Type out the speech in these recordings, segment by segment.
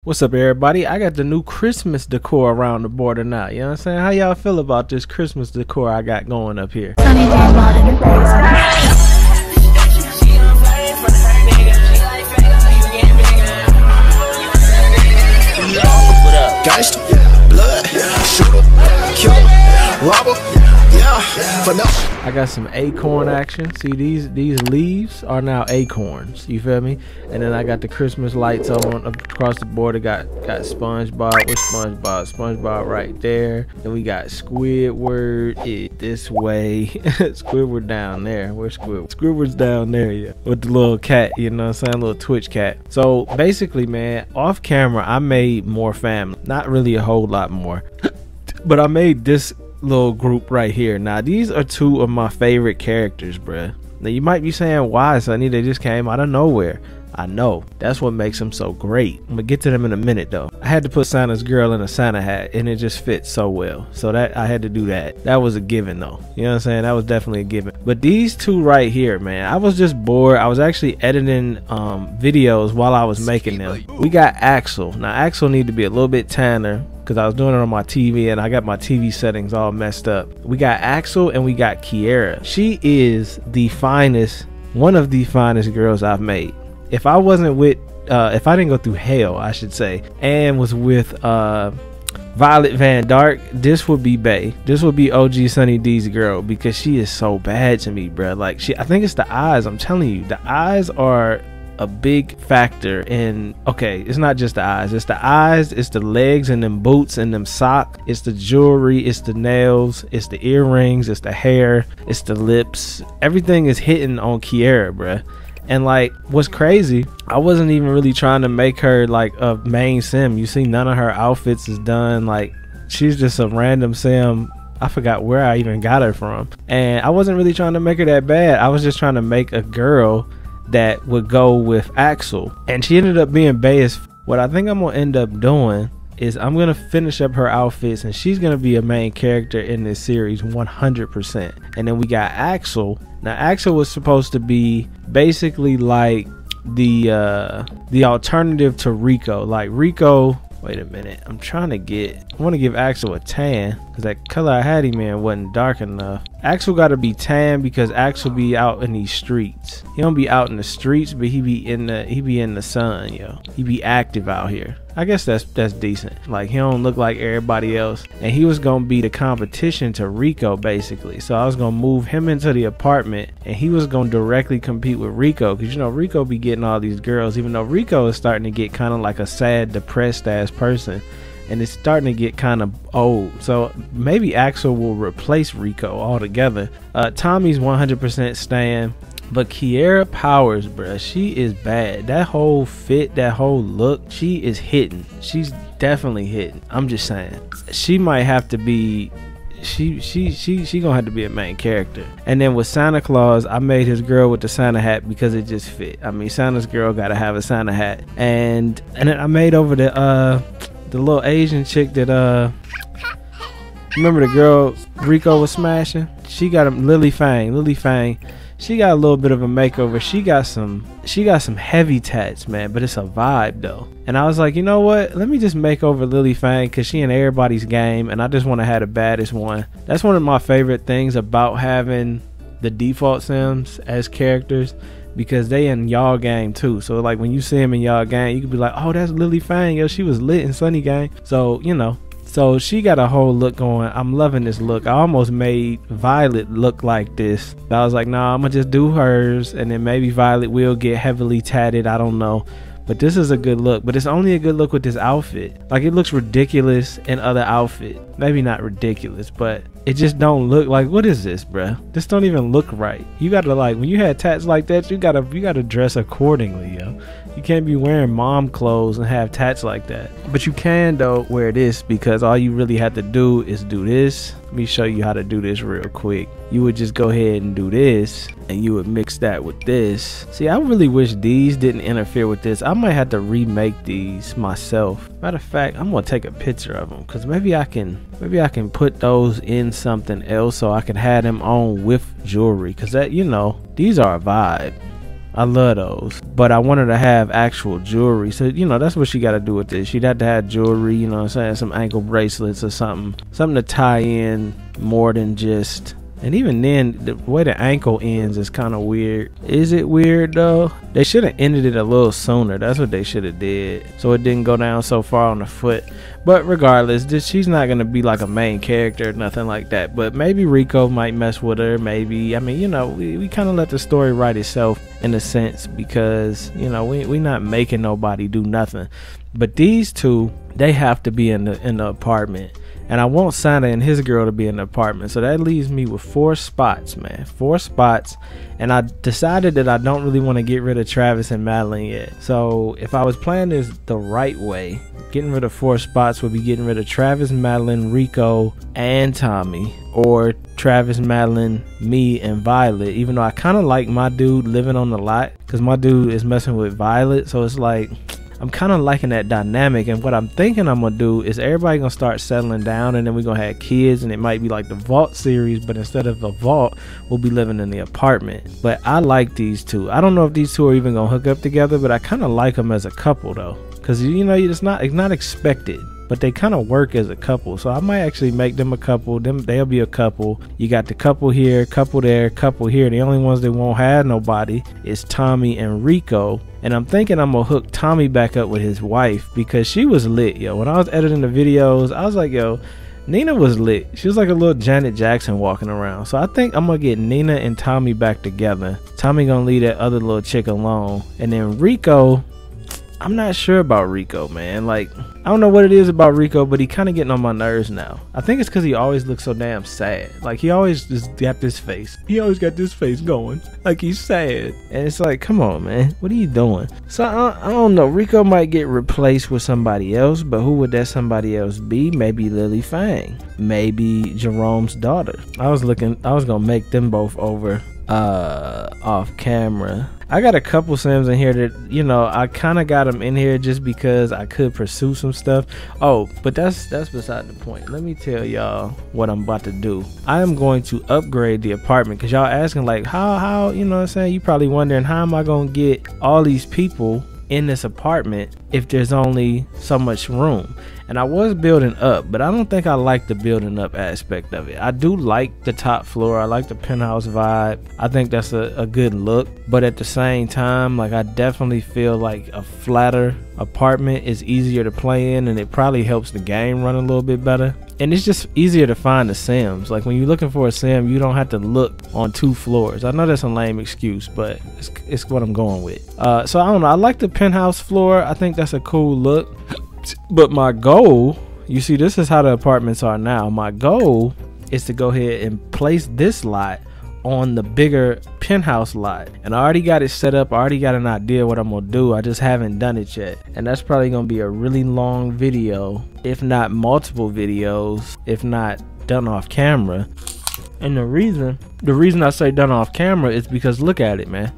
What's up, everybody? I got the new Christmas decor around the border now. You know what I'm saying? How y'all feel about this Christmas decor I got going up here? Sonny Gangsta, blood, shooter, killer, robber, yeah, for no. I got some acorn action. See, these leaves are now acorns. You feel me? And then I got the Christmas lights on across the border. Got SpongeBob with SpongeBob right there. And we got Squidward this way. Squidward down there. Where's Squidward? Squidward's down there, yeah. With the little cat, you know what I'm saying? Little Twitch cat. So basically, man, off camera, I made more family. Not really a whole lot more. But I made this little group right here. Now these are two of my favorite characters, bruh. Now you might be saying, why, Sonny? They just came out of nowhere. I know, that's what makes them so great. I'm gonna get to them in a minute though. I had to put Santa's girl in a Santa hat and it just fits so well, so that I had to do that. That was a given though, you know what I'm saying? That was definitely a given. But these two right here, man, I was just bored. I was actually editing videos while I was making them. We got Axel. Now Axel need to be a little bit tanner because I was doing it on my TV and I got my TV settings all messed up. We got Axel and we got Kiera. She is the finest, one of the finest girls I've made. If I wasn't with, if I didn't go through hell, I should say, and was with Violet Van Dark, this would be Bae. This would be OG Sunny D's girl because she is so bad to me, bro. Like I think it's the eyes. I'm telling you, the eyes are a big factor in, okay, it's not just the eyes, it's the legs and them boots and them socks, it's the jewelry, it's the nails, it's the earrings, it's the hair, it's the lips. Everything is hitting on Kiera, bruh. And like, what's crazy, I wasn't even really trying to make her like a main sim. You see, none of her outfits is done. Like, she's just a random sim. I forgot where I even got her from. And I wasn't really trying to make her that bad. I was just trying to make a girl that would go with Axel. And she ended up being Bae as what I think I'm gonna end up doing is I'm gonna finish up her outfits and she's gonna be a main character in this series 100%. And then we got Axel. Now Axel was supposed to be basically like the alternative to Rico. Like Rico, wait a minute, I want to give Axel a tan because that color I had him in wasn't dark enough. Axel got to be tan because Axel be out in these streets. He don't be out in the streets, but he be in the sun, yo. He be active out here. I guess that's decent. Like, he don't look like everybody else. And he was gonna be the competition to Rico basically. So I was gonna move him into the apartment and he was gonna directly compete with Rico, because you know Rico be getting all these girls, even though Rico is starting to get kind of like a sad, depressed ass person. And it's starting to get kind of old. So maybe Axel will replace Rico altogether. Tommy's 100% staying. But Kiera Powers, bruh, she is bad. That whole fit, that whole look, she is hitting. She's definitely hitting. I'm just saying. She might have to be, she gonna have to be a main character. And then with Santa Claus, I made his girl with the Santa hat because it just fit. I mean, Santa's girl gotta have a Santa hat. And then I made over the little Asian chick that remember the girl Rico was smashing? She got a Lily Fang. She got a little bit of a makeover. She got some heavy tats, man, but it's a vibe though. And I was like, you know what? Let me just make over Lily Fang because she in everybody's game and I just want to have the baddest one. That's one of my favorite things about having the default sims as characters, because they in y'all game too. So like when you see him in y'all game, you could be like, oh, that's Lily Fang, yo, she was lit in Sunny game. So you know, so she got a whole look going. I'm loving this look. I almost made Violet look like this. I was like, nah, I'm gonna just do hers and then maybe Violet will get heavily tatted, I don't know. But this is a good look, but it's only a good look with this outfit. Like, it looks ridiculous in other outfit. Maybe not ridiculous, but it just don't look like, what is this, bruh? This don't even look right. You gotta, like, when you had tats like that, you gotta dress accordingly, yo. You can't be wearing mom clothes and have tats like that. But you can though wear this, because all you really have to do is do this. Let me show you how to do this real quick. You would just go ahead and do this and you would mix that with this. See, I really wish these didn't interfere with this. I might have to remake these myself. Matter of fact, I'm gonna take a picture of them because maybe I can put those in something else so I can have them on with jewelry, because that, you know, these are a vibe. I love those, but I wanted to have actual jewelry. So, you know, that's what she got to do with this. She'd have to have jewelry, you know what I'm saying? Some ankle bracelets or something to tie in more than just. And even then, the way the ankle ends is kind of weird. Is it weird though? They should have ended it a little sooner. That's what they should have did, so it didn't go down so far on the foot. But regardless, she's not gonna be like a main character or nothing like that. But maybe Rico might mess with her. Maybe, I mean, you know, we kind of let the story write itself in a sense, because, you know, we not making nobody do nothing. But these two, they have to be in the apartment. And I want Santa and his girl to be in the apartment. So that leaves me with 4 spots, man. 4 spots. And I decided that I don't really want to get rid of Travis and Madeline yet. So if I was playing this the right way, getting rid of 4 spots would be getting rid of Travis, Madeline, Rico, and Tommy. Or Travis, Madeline, me, and Violet. Even though I kind of like my dude living on the lot, because my dude is messing with Violet. So it's like, I'm kind of liking that dynamic. And what I'm thinking I'm gonna do is everybody gonna start settling down, and then we're gonna have kids, and it might be like the Vault series, but instead of a vault, we'll be living in the apartment. But I like these two. I don't know if these two are even gonna hook up together, but I kind of like them as a couple though, because, you know, it's not expected, but they kind of work as a couple. So I might actually make them a couple. They'll be a couple. You got the couple here, couple there, couple here. The only ones that won't have nobody is Tommy and Rico. And I'm thinking I'm gonna hook Tommy back up with his wife, because she was lit, yo. When I was editing the videos, I was like, yo, Nina was lit. She was like a little Janet Jackson walking around. So I think I'm gonna get Nina and Tommy back together. Tommy gonna leave that other little chick alone. And then Rico, I'm not sure about Rico, man. Like, I don't know what it is about Rico, but he kind of getting on my nerves now. I think it's because he always looks so damn sad. Like, he always just got this face. He always got this face going, like he's sad. And it's like, come on, man, what are you doing? So I don't know. Rico might get replaced with somebody else, but who would that somebody else be? Maybe Lily Fang. Maybe Jerome's daughter. I was gonna make them both over off camera. I got a couple Sims in here that, you know, I kind of got them in here just because I could pursue some stuff. Oh, but that's beside the point. Let me tell y'all what I'm about to do. I am going to upgrade the apartment, because y'all asking like how, you know what I'm saying? You probably wondering, how am I going to get all these people in this apartment if there's only so much room? And I was building up, but I don't think I like the building up aspect of it. I do like the top floor. I like the penthouse vibe. I think that's a good look. But at the same time, like, I definitely feel like a flatter apartment is easier to play in, and it probably helps the game run a little bit better. And it's just easier to find the Sims. Like, when you're looking for a Sim, you don't have to look on 2 floors. I know that's a lame excuse, but it's what I'm going with. So I don't know. I like the penthouse floor. I think that's a cool look. But my goal, you see, this is how the apartments are now. My goal is to go ahead and place this lot on the bigger penthouse lot. And I already got it set up. I already got an idea what I'm gonna do. I just haven't done it yet. And that's probably gonna be a really long video, if not multiple videos, if not done off camera. And the reason I say done off camera is because look at it, man.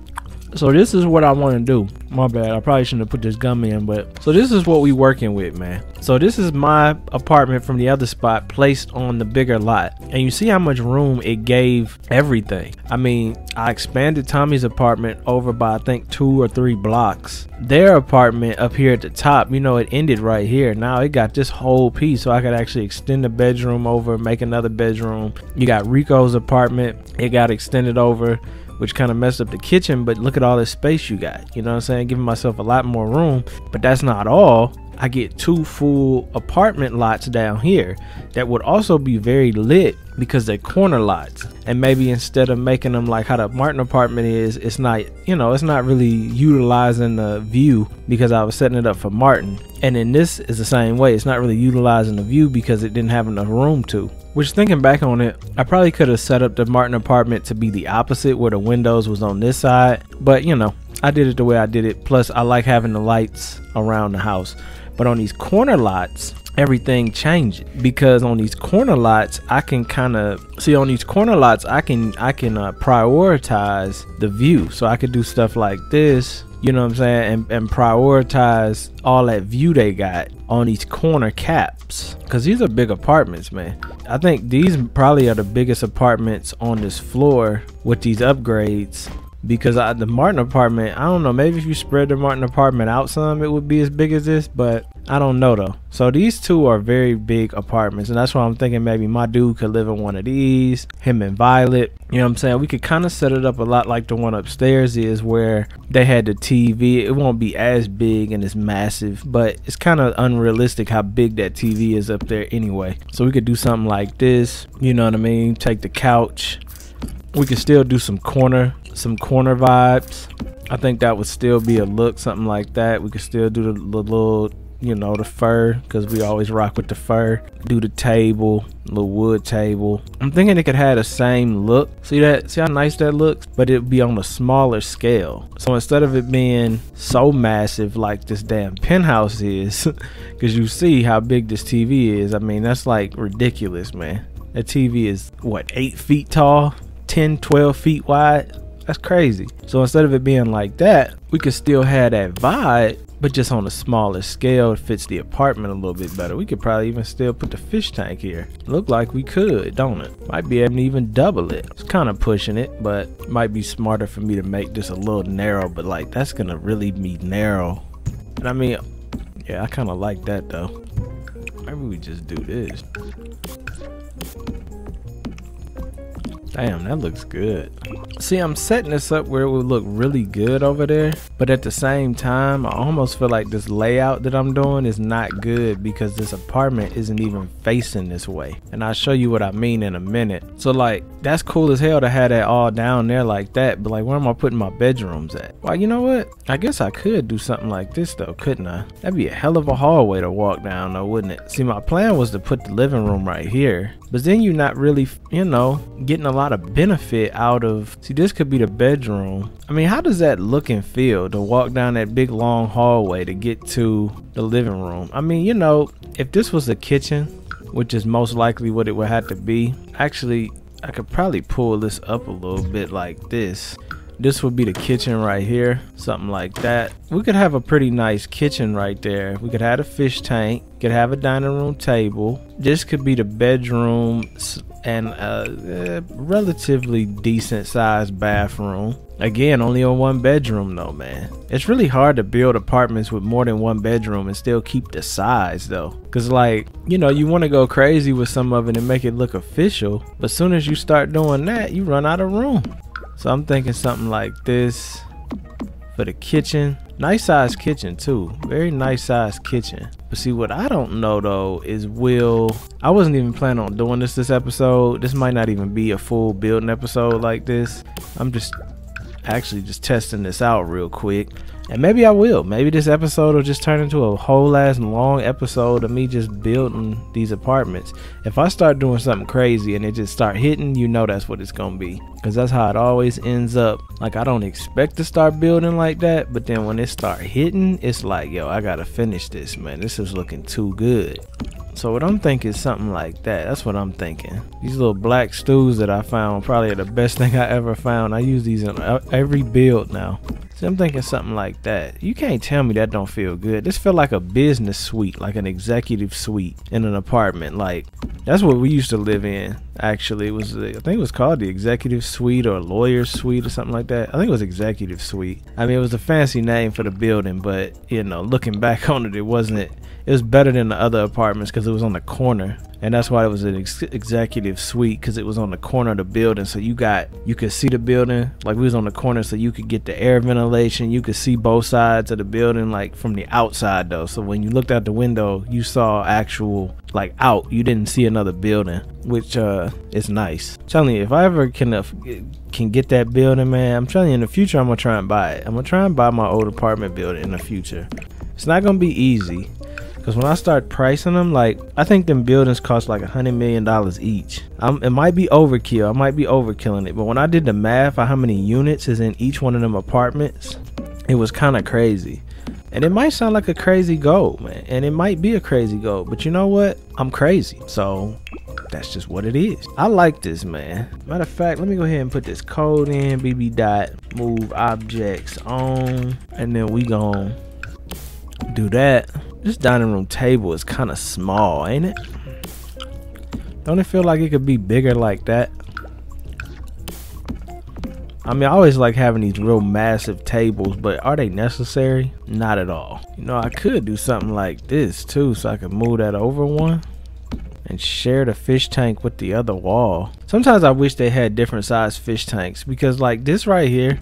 So this is what I want to do. My bad, I probably shouldn't have put this gum in, but so this is what we working with, man. So this is my apartment from the other spot placed on the bigger lot, and you see how much room it gave everything. I mean, I expanded Tommy's apartment over by I think 2 or 3 blocks. Their apartment up here at the top, you know, it ended right here. Now it got this whole piece, so I could actually extend the bedroom over, make another bedroom. You got Rico's apartment, it got extended over, which kind of messed up the kitchen, but look at all this space you got. You know what I'm saying? Giving myself a lot more room. But that's not all. I get 2 full apartment lots down here that would also be very lit because they're corner lots. And maybe instead of making them like how the Martin apartment is, it's not, you know, it's not really utilizing the view because I was setting it up for Martin. And then this is the same way. It's not really utilizing the view because it didn't have enough room to. Which, thinking back on it, I probably could have set up the Martin apartment to be the opposite, where the windows was on this side. But, you know, I did it the way I did it. Plus, I like having the lights around the house. But on these corner lots, everything changes, because on these corner lots I can kind of see, on these corner lots I can prioritize the view. So I could do stuff like this, you know what I'm saying, and prioritize all that view they got on these corner caps, because these are big apartments, man. I think these probably are the biggest apartments on this floor with these upgrades. because the Martin apartment, I don't know, maybe if you spread the Martin apartment out some, it would be as big as this, but I don't know though. So these two are very big apartments, and that's why I'm thinking maybe my dude could live in one of these, him and Violet. You know what I'm saying? We could kind of set it up a lot like the one upstairs is, where they had the TV. It won't be as big and as massive, but it's kind of unrealistic how big that TV is up there anyway. So we could do something like this, you know what I mean? Take the couch. We could still do some corner vibes. I think that would still be a look, something like that. We could still do the little, you know, the fur, because we always rock with the fur. Do the table, little wood table. I'm thinking it could have the same look. See how nice that looks? But it'd be on a smaller scale. So instead of it being so massive like this damn penthouse is, because you see how big this TV is. I mean, that's like ridiculous, man. That TV is what, 8 feet tall, 10, 12 feet wide? That's crazy. So instead of it being like that, we could still have that vibe, but just on a smaller scale. It fits the apartment a little bit better. We could probably even still put the fish tank here. Look like we could, don't it? Might be able to even double it. It's kind of pushing it, but it might be smarter for me to make this a little narrow, but like that's gonna really be narrow. And I mean, yeah, I kind of like that though. Maybe we just do this. Damn, that looks good. See, I'm setting this up where it would look really good over there, but at the same time, I almost feel like this layout that I'm doing is not good because this apartment isn't even facing this way. And I'll show you what I mean in a minute. So like, that's cool as hell to have that all down there like that, but like, where am I putting my bedrooms at? Well, you know what? I guess I could do something like this though, couldn't I? That'd be a hell of a hallway to walk down though, wouldn't it? See, my plan was to put the living room right here, but then you're not really, you know, getting a lot of benefit out of, see, this could be the bedroom. I mean, how does that look and feel to walk down that big long hallway to get to the living room? I mean, you know, if this was a kitchen, which is most likely what it would have to be, actually, I could probably pull this up a little bit like this. This would be the kitchen right here, something like that. We could have a pretty nice kitchen right there. We could have a fish tank, could have a dining room table. This could be the bedroom and a relatively decent sized bathroom. Again, only on one bedroom though, man. It's really hard to build apartments with more than one bedroom and still keep the size though. Cause like, you know, you want to go crazy with some of it and make it look official, but as soon as you start doing that, you run out of room. So I'm thinking something like this for the kitchen. Nice size kitchen too, very nice size kitchen. But see, what I don't know though is I wasn't even planning on doing this episode. This might not even be a full building episode like this. I'm just actually just testing this out real quick, and maybe I will. Maybe this episode will just turn into a whole ass long episode of me just building these apartments. If I start doing something crazy and it just start hitting, you know that's what it's gonna be, because that's how it always ends up. Like, I don't expect to start building like that, but then when it start hitting, it's like, yo, I gotta finish this, man. This is looking too good. So what I'm thinking is something like that. That's what I'm thinking. These little black stews that I found probably are the best thing I ever found. I use these in every build now. So I'm thinking something like that. You can't tell me that don't feel good. This feel like a business suite, like an executive suite in an apartment. Like, that's what we used to live in. Actually, it was, I think it was called the executive suite or lawyer suite or something like that. I think it was executive suite. I mean, it was a fancy name for the building, but you know, looking back on it, it wasn't. It was better than the other apartments because it was on the corner, and that's why it was an executive suite, because it was on the corner of the building. So you could see the building, like we was on the corner, so you could get the air ventilation. You could see both sides of the building, like from the outside though. So when you looked out the window, you saw actual, like, out. You didn't see another building, which is nice. I'm telling you, if I ever can get that building, man, I'm telling you, in the future I'm gonna try and buy it. I'm gonna try and buy my old apartment building in the future. It's not gonna be easy, because when I start pricing them, like, I think them buildings cost like $100 million each. It might be overkill. I might be overkilling it. But when I did the math on how many units is in each one of them apartments, it was kind of crazy. And it might sound like a crazy goal, man. And it might be a crazy goal. But you know what? I'm crazy. So that's just what it is. I like this, man. Matter of fact, let me go ahead and put this code in. BB dot move objects on. And then we gon' do that. This dining room table is kind of small, ain't it? Don't it feel like it could be bigger like that? I mean, I always like having these real massive tables, but are they necessary? Not at all. You know, I could do something like this too, so I could move that over one and share the fish tank with the other wall. Sometimes I wish they had different size fish tanks, because like this right here,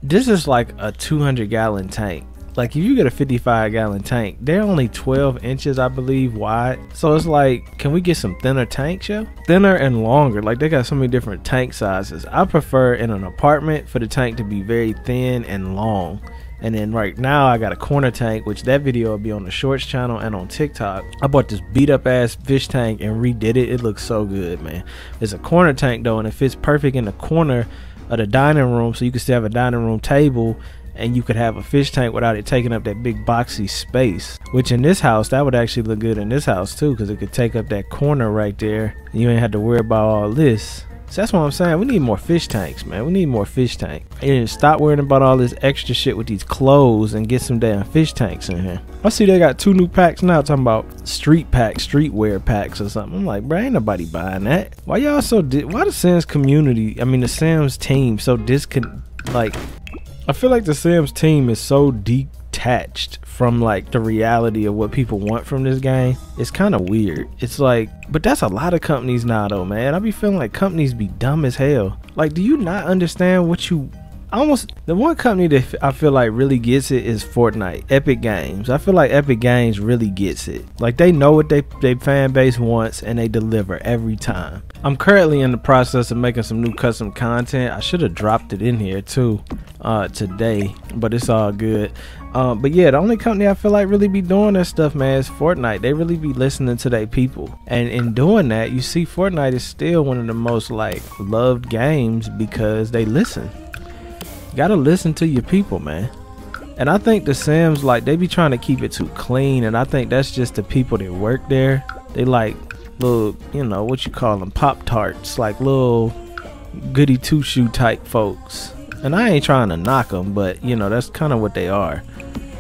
this is like a 200-gallon tank. Like if you get a 55-gallon tank, they're only 12 inches, I believe, wide. So it's like, can we get some thinner tanks, yo? Thinner and longer. Like they got so many different tank sizes. I prefer in an apartment for the tank to be very thin and long. And then right now I got a corner tank, which that video will be on the shorts channel and on TikTok. I bought this beat up ass fish tank and redid it. It looks so good, man. It's a corner tank though, and it fits perfect in the corner of the dining room, so you can still have a dining room table and you could have a fish tank without it taking up that big boxy space, which in this house, that would actually look good in this house too, because it could take up that corner right there. You ain't have to worry about all this. So that's what I'm saying. We need more fish tanks, man. We need more fish tank. And stop worrying about all this extra shit with these clothes and get some damn fish tanks in here. I see they got 2 new packs now talking about streetwear packs or something. I'm like, bro, ain't nobody buying that. Why y'all so why the Sims community, I mean the Sims team so like, I feel like the Sims team is so detached from like the reality of what people want from this game. It's kind of weird. It's like, but that's a lot of companies now though, man. I be feeling like companies be dumb as hell. Like, do you not understand what you the one company that I feel like really gets it is Fortnite, Epic Games. I feel like Epic Games really gets it. Like they know what they fan base wants and they deliver every time. I'm currently in the process of making some new custom content. I should have dropped it in here too today, but it's all good. But yeah, the only company I feel like really be doing that stuff, man, is Fortnite. They really be listening to their people, and in doing that, you see Fortnite is still one of the most like loved games because they listen. You gotta listen to your people, man. And I think the Sims, like, they be trying to keep it too clean, and I think that's just the people that work there. They like little, you know, what you call them, Pop-Tarts, like little goody two-shoe type folks. And I ain't trying to knock them, but you know, that's kind of what they are.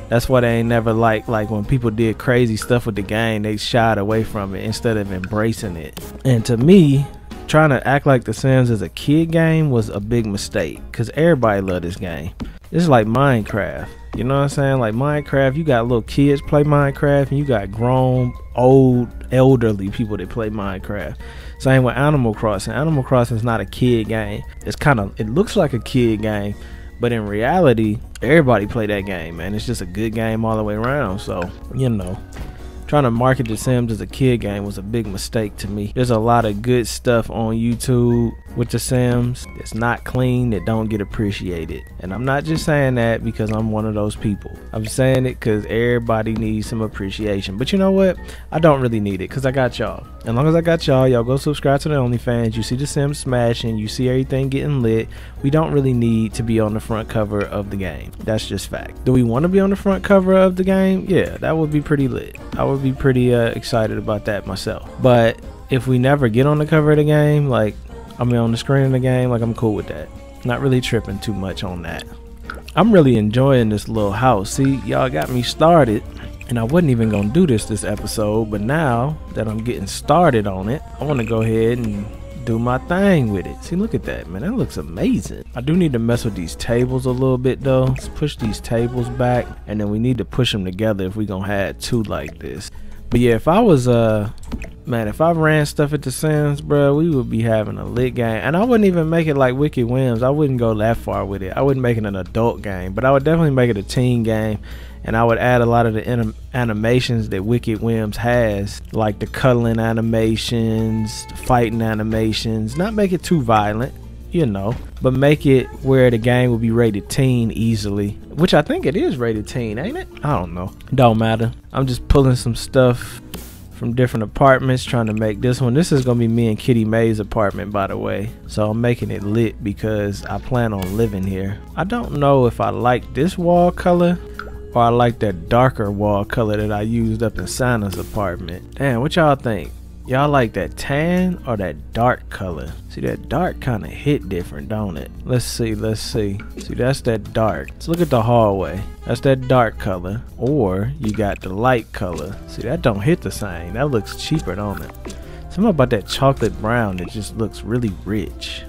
That's why they ain't never like when people did crazy stuff with the game, they shied away from it instead of embracing it. And to me, trying to act like The Sims as a kid game was a big mistake, because everybody love this game. It's like Minecraft, you know what I'm saying? Like Minecraft, you got little kids play Minecraft, and you got grown, old, elderly people that play Minecraft. Same with Animal Crossing. Animal Crossing is not a kid game. It looks like a kid game, but in reality, everybody play that game, man. It's just a good game all the way around. So, you know, trying to market The Sims as a kid game was a big mistake to me. There's a lot of good stuff on YouTube with The Sims that's not clean, that don't get appreciated. And I'm not just saying that because I'm one of those people. I'm saying it because everybody needs some appreciation. But you know what? I don't really need it because I got y'all. As long as I got y'all go subscribe to the OnlyFans. You see The Sims smashing. You see everything getting lit. We don't really need to be on the front cover of the game. That's just fact. Do we want to be on the front cover of the game? Yeah, that would be pretty lit. I would be pretty excited about that myself. But if we never get on the cover of the game, like, I mean on the screen of the game, like, I'm cool with that. Not really tripping too much on that. I'm really enjoying this little house. See, y'all got me started, and I wasn't even gonna do this episode, but now that I'm getting started on it, I want to go ahead and do my thing with it. See, look at that, man. That looks amazing. I do need to mess with these tables a little bit though. Let's push these tables back, and then we need to push them together if we gonna have 2 like this. But yeah, if I was man, if I ran stuff at The Sims, bro, we would be having a lit game. And I wouldn't even make it like Wicked Whims. I wouldn't go that far with it. I wouldn't make it an adult game, but I would definitely make it a teen game. And I would add a lot of the animations that Wicked Whims has, like the cuddling animations, the fighting animations. Not make it too violent, you know, but make it where the game will be rated teen easily, which I think it is rated teen, ain't it? I don't know. Don't matter. I'm just pulling some stuff from different apartments, trying to make this one. This is gonna be me and Kitty May's apartment, by the way, so I'm making it lit because I plan on living here. I don't know if I like this wall color or I like that darker wall color that I used up in Santa's apartment. Damn, what y'all think? Y'all like that tan or that dark color? See, that dark kind of hit different, don't it? Let's see. See, that's that dark. Let's look at the hallway. That's that dark color. Or you got the light color. See, that don't hit the same. That looks cheaper, don't it? Something about that chocolate brown that just looks really rich.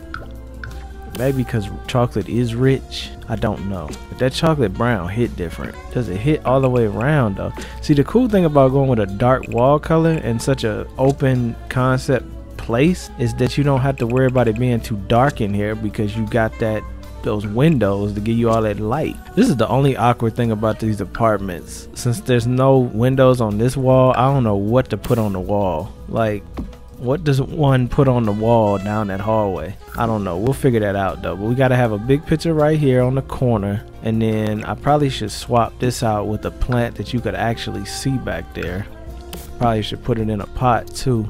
Maybe because chocolate is rich. I don't know. But that chocolate brown hit different. Does it hit all the way around though? See, the cool thing about going with a dark wall color and such a open concept place is that you don't have to worry about it being too dark in here, because you got those windows to give you all that light. This is the only awkward thing about these apartments. Since there's no windows on this wall, I don't know what to put on the wall. Like, what does one put on the wall down that hallway? I don't know. We'll figure that out though. But we gotta have a big picture right here on the corner, and then I probably should swap this out with a plant that you could actually see back there. Probably should put it in a pot too.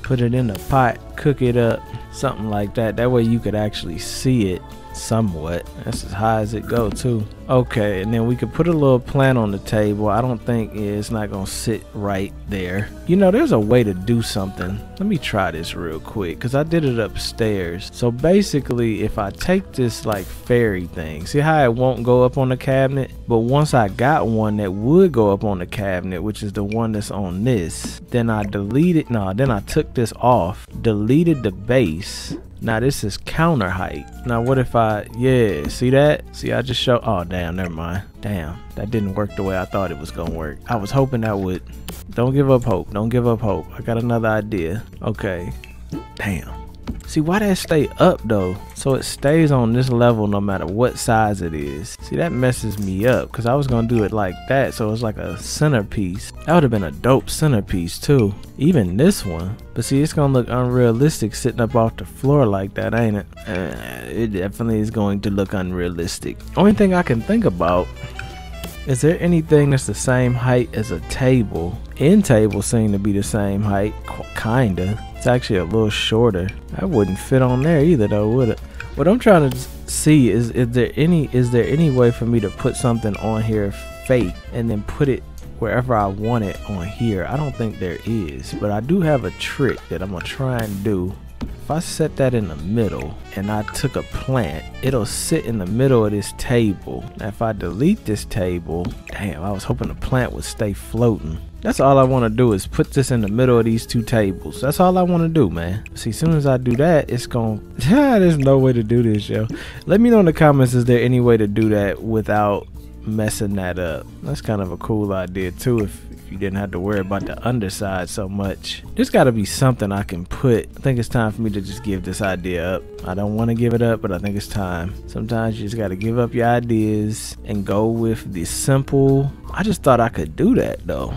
Put it in a pot, cook it up, something like that. That way you could actually see it somewhat. That's as high as it go too. Okay, and then we could put a little plant on the table. I don't think it's not gonna sit right there. You know, there's a way to do something. Let me try this real quick, because I did it upstairs. So basically, if I take this like fairy thing, see how it won't go up on the cabinet? But once I got one that would go up on the cabinet, which is the one that's on this, then I deleted, then I took this off, deleted the base. Now this is counter height. Now what if yeah, see that? See, I just show, oh damn, never mind. Damn, that didn't work the way I thought it was gonna work. I was hoping that would. Don't give up hope, don't give up hope. I got another idea. Okay, damn. See, why that stay up though? So it stays on this level no matter what size it is. See, that messes me up, because I was gonna do it like that, so it's like a centerpiece. That would have been a dope centerpiece too. Even this one. But see, it's gonna look unrealistic sitting up off the floor like that, ain't it? It definitely is going to look unrealistic. Only thing I can think about, is there anything that's the same height as a table? End tables seem to be the same height, kinda. It's actually a little shorter. That wouldn't fit on there either though, would it? What I'm trying to see is there any way for me to put something on here fake and then put it wherever I want it on here? I don't think there is, but I do have a trick that I'm gonna try and do. If I set that in the middle and I took a plant, it'll sit in the middle of this table. Now if I delete this table, damn, I was hoping the plant would stay floating. That's all I want to do, is put this in the middle of these two tables. That's all I want to do, man. See, as soon as I do that, it's gonna, there's no way to do this, yo. Let me know in the comments, is there any way to do that without messing that up? That's kind of a cool idea too, if you didn't have to worry about the underside so much. There's got to be something I can put. I think it's time for me to just give this idea up. I don't want to give it up, but I think it's time. Sometimes you just got to give up your ideas and go with the simple. I just thought I could do that though.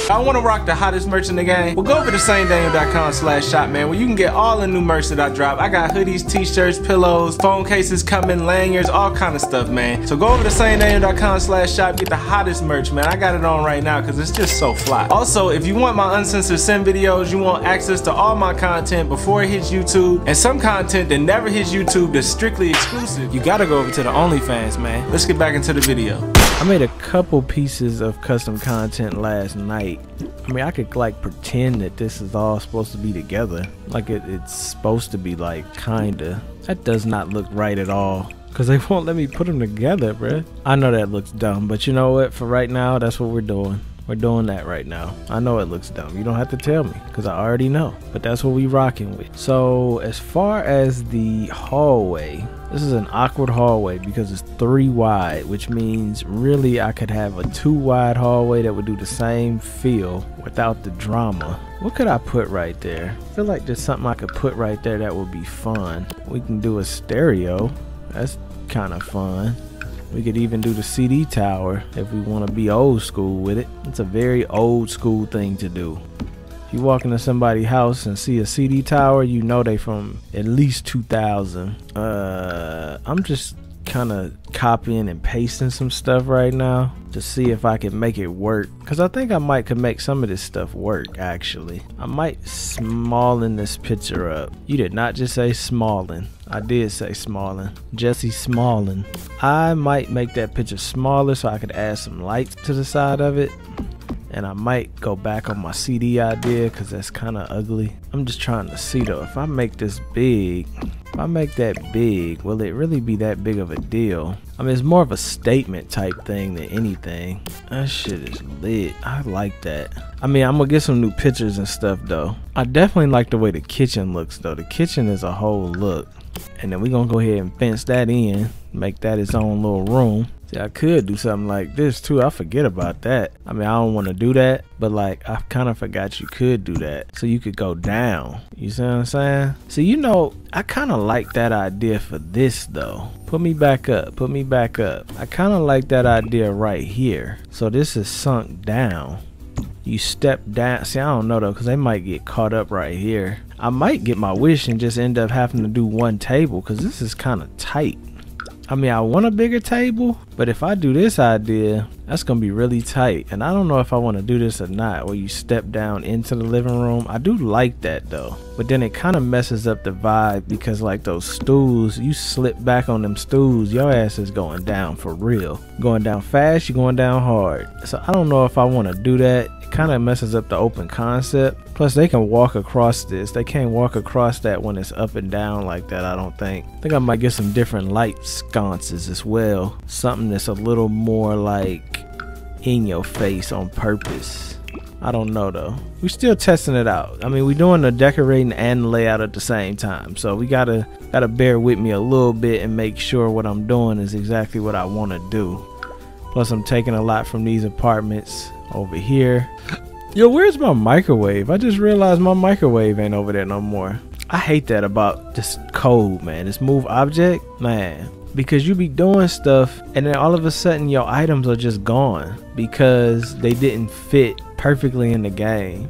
I want to rock the hottest merch in the game. Well, go over to SaneDaniel.com/shop, man, where you can get all the new merch that I drop. I got hoodies, t-shirts, pillows, phone cases coming, lanyards, all kind of stuff, man. So go over to SaneDaniel.com/shop, get the hottest merch, man. I got it on right now because it's just so fly. Also, if you want my uncensored sim videos, you want access to all my content before it hits YouTube, and some content that never hits YouTube that's strictly exclusive, you gotta go over to the OnlyFans, man. Let's get back into the video. I made a couple pieces of custom content last night. I mean, I could like pretend that this is all supposed to be together. Like it's supposed to be like kinda. That does not look right at all, because they won't let me put them together, bruh. I know that looks dumb, but you know what? For right now, that's what we're doing. We're doing that right now. I know it looks dumb. You don't have to tell me, because I already know. But that's what we rocking with. So as far as the hallway, this is an awkward hallway because it's 3 wide, which means really I could have a 2 wide hallway that would do the same feel without the drama. What could I put right there? I feel like there's something I could put right there that would be fun. We can do a stereo. That's kind of fun. We could even do the CD tower if we want to be old school with it. It's a very old school thing to do. If you walk into somebody's house and see a CD tower, you know they from at least 2000. I'm just kind of copying and pasting some stuff right now to see if I can make it work, because I think I could make some of this stuff work. Actually, I might smallen this picture up. You did not just say Smalling. I did say Smalling. Jesse Smalling. I might make that picture smaller so I could add some lights to the side of it. And I might go back on my CD idea because that's kind of ugly. I'm just trying to see though, if I make this big, if I make that big, will it really be that big of a deal? I mean, it's more of a statement type thing than anything. That shit is lit. I like that. I mean, I'm gonna get some new pictures and stuff though. I definitely like the way the kitchen looks though. The kitchen is a whole look. And then we're gonna go ahead and fence that in, make that its own little room. See, I could do something like this too. I forget about that. I mean, I don't want to do that, but like I kind of forgot you could do that. So you could go down. You see what I'm saying? So you know, I kind of like that idea for this though. Put me back up. Put me back up. I kind of like that idea right here. So this is sunk down. You step down. See, I don't know though, because they might get caught up right here. I might get my wish and just end up having to do one table, because this is kind of tight. I mean, I want a bigger table, but if I do this idea, that's gonna be really tight. And I don't know if I want to do this or not, where you step down into the living room. I do like that though, but then it kind of messes up the vibe, because like those stools, you slip back on them stools, your ass is going down for real. Going down fast, you're going down hard. So I don't know if I want to do that. It kind of messes up the open concept. Plus they can walk across this. They can't walk across that when it's up and down like that, I don't think. I think I might get some different light sconces as well. Something that's a little more like in your face on purpose. I don't know though. We're still testing it out. I mean, we're doing the decorating and the layout at the same time. So we gotta bear with me a little bit and make sure what I'm doing is exactly what I want to do. Plus I'm taking a lot from these apartments over here. Yo, where's my microwave? I just realized my microwave ain't over there no more. I hate that about this code, man. This move object, man. Because you be doing stuff and then all of a sudden your items are just gone because they didn't fit perfectly in the game.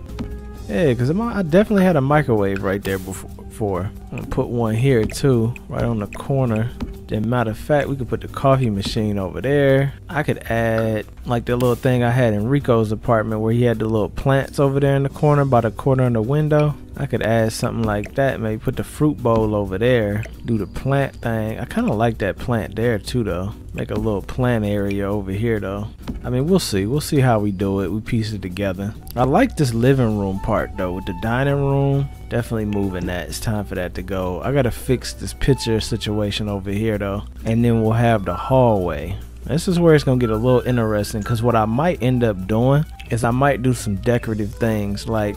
Yeah, because I definitely had a microwave right there before. I'm gonna put one here too, right on the corner. Then matter of fact, we could put the coffee machine over there. I could add like the little thing I had in Rico's apartment where he had the little plants over there in the corner by the corner of the window. I could add something like that. Maybe put the fruit bowl over there. Do the plant thing. I kind of like that plant there too though. Make a little plant area over here though. I mean, we'll see. We'll see how we do it. We piece it together. I like this living room part though with the dining room. Definitely moving that. It's time for that to go. I gotta fix this picture situation over here though. And then we'll have the hallway. This is where it's gonna get a little interesting, because what I might end up doing is I might do some decorative things, like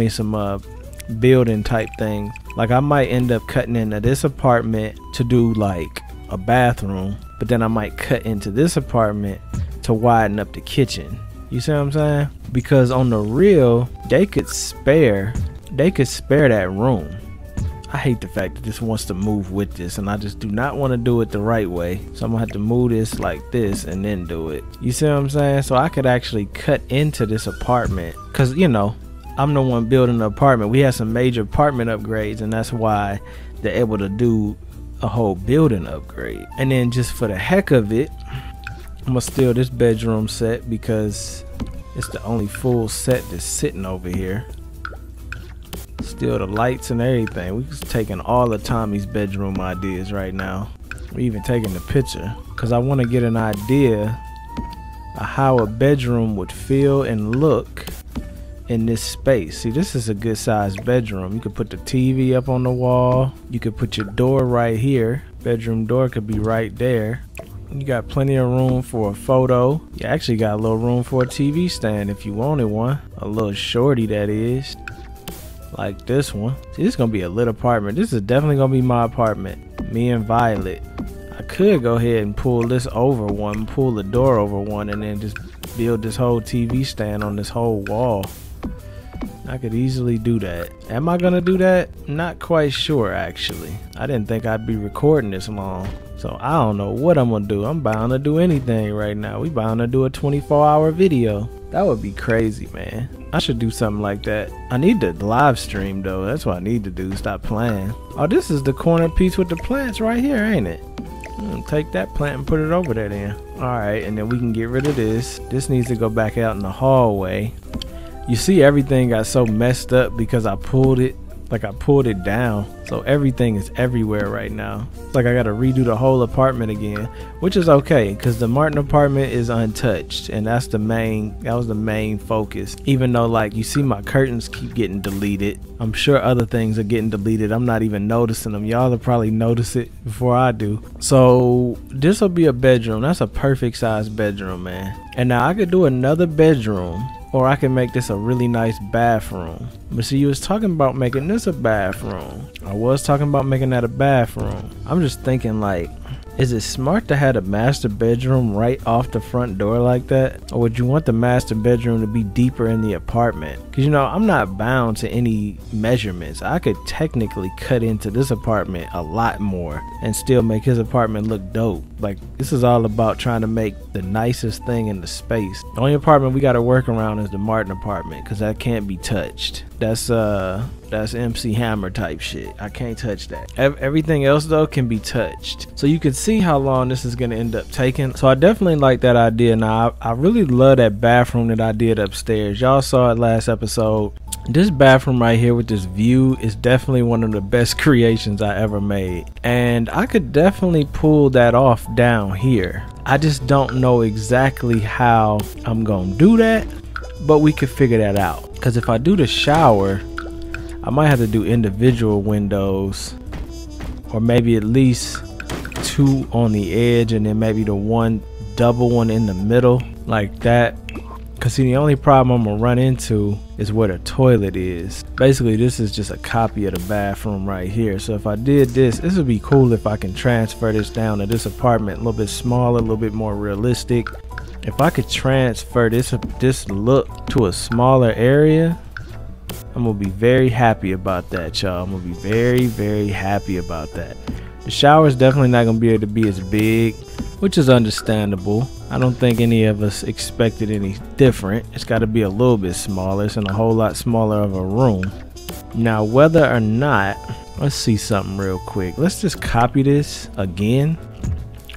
some building type things. Like I might end up cutting into this apartment to do like a bathroom, but then I might cut into this apartment to widen up the kitchen. You see what I'm saying? Because on the real, they could spare that room. I hate the fact that this wants to move with this, and I just do not want to do it the right way. So I'm gonna have to move this like this and then do it. You see what I'm saying? So I could actually cut into this apartment, because you know, I'm the one building the apartment. We had some major apartment upgrades, and that's why they're able to do a whole building upgrade. And then just for the heck of it, I'm gonna steal this bedroom set because it's the only full set that's sitting over here. Steal the lights and everything. We're just taking all of Tommy's bedroom ideas right now. We're even taking the picture because I want to get an idea of how a bedroom would feel and look in this space. See, this is a good sized bedroom. You could put the TV up on the wall. You could put your door right here. Bedroom door could be right there. You got plenty of room for a photo. You actually got a little room for a TV stand if you wanted one. A little shorty, that is. Like this one. See, this is gonna be a lit apartment. This is definitely gonna be my apartment. Me and Violet. I could go ahead and pull this over one, pull the door over one, and then just build this whole TV stand on this whole wall. I could easily do that. Am I gonna do that? Not quite sure actually. I didn't think I'd be recording this long. So I don't know what I'm gonna do. I'm bound to do anything right now. We bound to do a 24-hour video. That would be crazy, man. I should do something like that. I need to live stream though. That's what I need to do. Stop playing. Oh, this is the corner piece with the plants right here, ain't it? Take that plant and put it over there then. Alright, and then we can get rid of this. This needs to go back out in the hallway. You see, everything got so messed up because I pulled it. Like I pulled it down, so everything is everywhere right now. It's like I gotta redo the whole apartment again, which is okay because the Martin apartment is untouched, and that was the main focus. Even though, like, you see my curtains keep getting deleted, I'm sure other things are getting deleted. I'm not even noticing them. Y'all will probably notice it before I do. So this will be a bedroom. That's a perfect size bedroom, man. And now I could do another bedroom or I can make this a really nice bathroom. But see, you was talking about making this a bathroom. I was talking about making that a bathroom. I'm just thinking, like, is it smart to have a master bedroom right off the front door like that? Or would you want the master bedroom to be deeper in the apartment? Because, you know, I'm not bound to any measurements. I could technically cut into this apartment a lot more and still make his apartment look dope. Like, this is all about trying to make the nicest thing in the space. The only apartment we got to work around is the Martin apartment, because that can't be touched. That's MC Hammer type shit. I can't touch that. Everything else though can be touched. So you can see how long this is gonna end up taking. So I definitely like that idea. Now I really love that bathroom that I did upstairs. Y'all saw it last episode. This bathroom right here with this view is definitely one of the best creations I ever made. And I could definitely pull that off down here. I just don't know exactly how I'm gonna do that, but we could figure that out. Because if I do the shower, I might have to do individual windows, or maybe at least 2 on the edge and then maybe the one double one in the middle, like that. Because see, the only problem I'm gonna run into is where the toilet is. Basically, this is just a copy of the bathroom right here. So if I did this would be cool if I can transfer this down to this apartment, a little bit smaller, a little bit more realistic. If I could transfer this look to a smaller area, I'm gonna be very happy about that, y'all. I'm gonna be very, very happy about that. The shower is definitely not gonna be able to be as big, which is understandable. I don't think any of us expected any different. It's got to be a little bit smaller. It's in a whole lot smaller of a room. Now, whether or not, let's see something real quick. Let's just copy this again,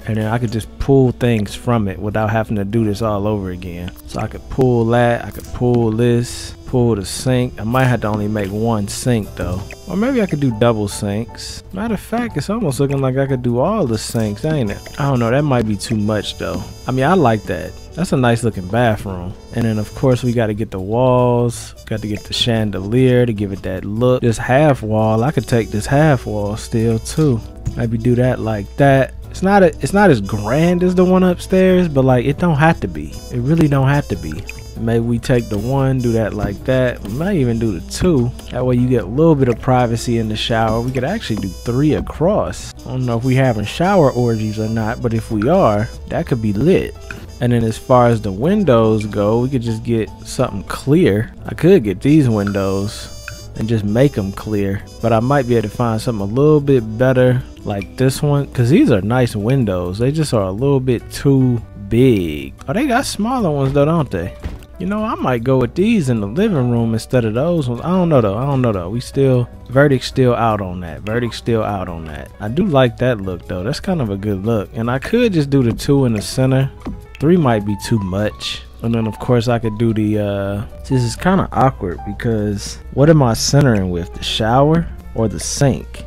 and then I could just pull things from it without having to do this all over again. So I could pull that, I could pull this, pull the sink. I might have to only make one sink though, or maybe I could do double sinks. Matter of fact, it's almost looking like I could do all the sinks, ain't it? I don't know, that might be too much though. I mean, I like that. That's a nice looking bathroom. And then of course we got to get the walls, got to get the chandelier to give it that look. This half wall, I could take this half wall still too. Maybe do that like that. It's not as grand as the one upstairs, but like it don't have to be. It really don't have to be. Maybe we take the one, do that like that. We might even do the 2. That way you get a little bit of privacy in the shower. We could actually do 3 across. I don't know if we having shower orgies or not, but if we are, that could be lit. And then as far as the windows go, we could just get something clear. I could get these windows and just make them clear, but I might be able to find something a little bit better like this one, because these are nice windows. They just are a little bit too big. Oh, they got smaller ones though, don't they? You know, I might go with these in the living room instead of those ones. I don't know though. We still, verdict's still out on that. I do like that look though. That's kind of a good look. And I could just do the 2 in the center. 3 might be too much. And then of course I could do the, this is kind of awkward because what am I centering with? The shower or the sink?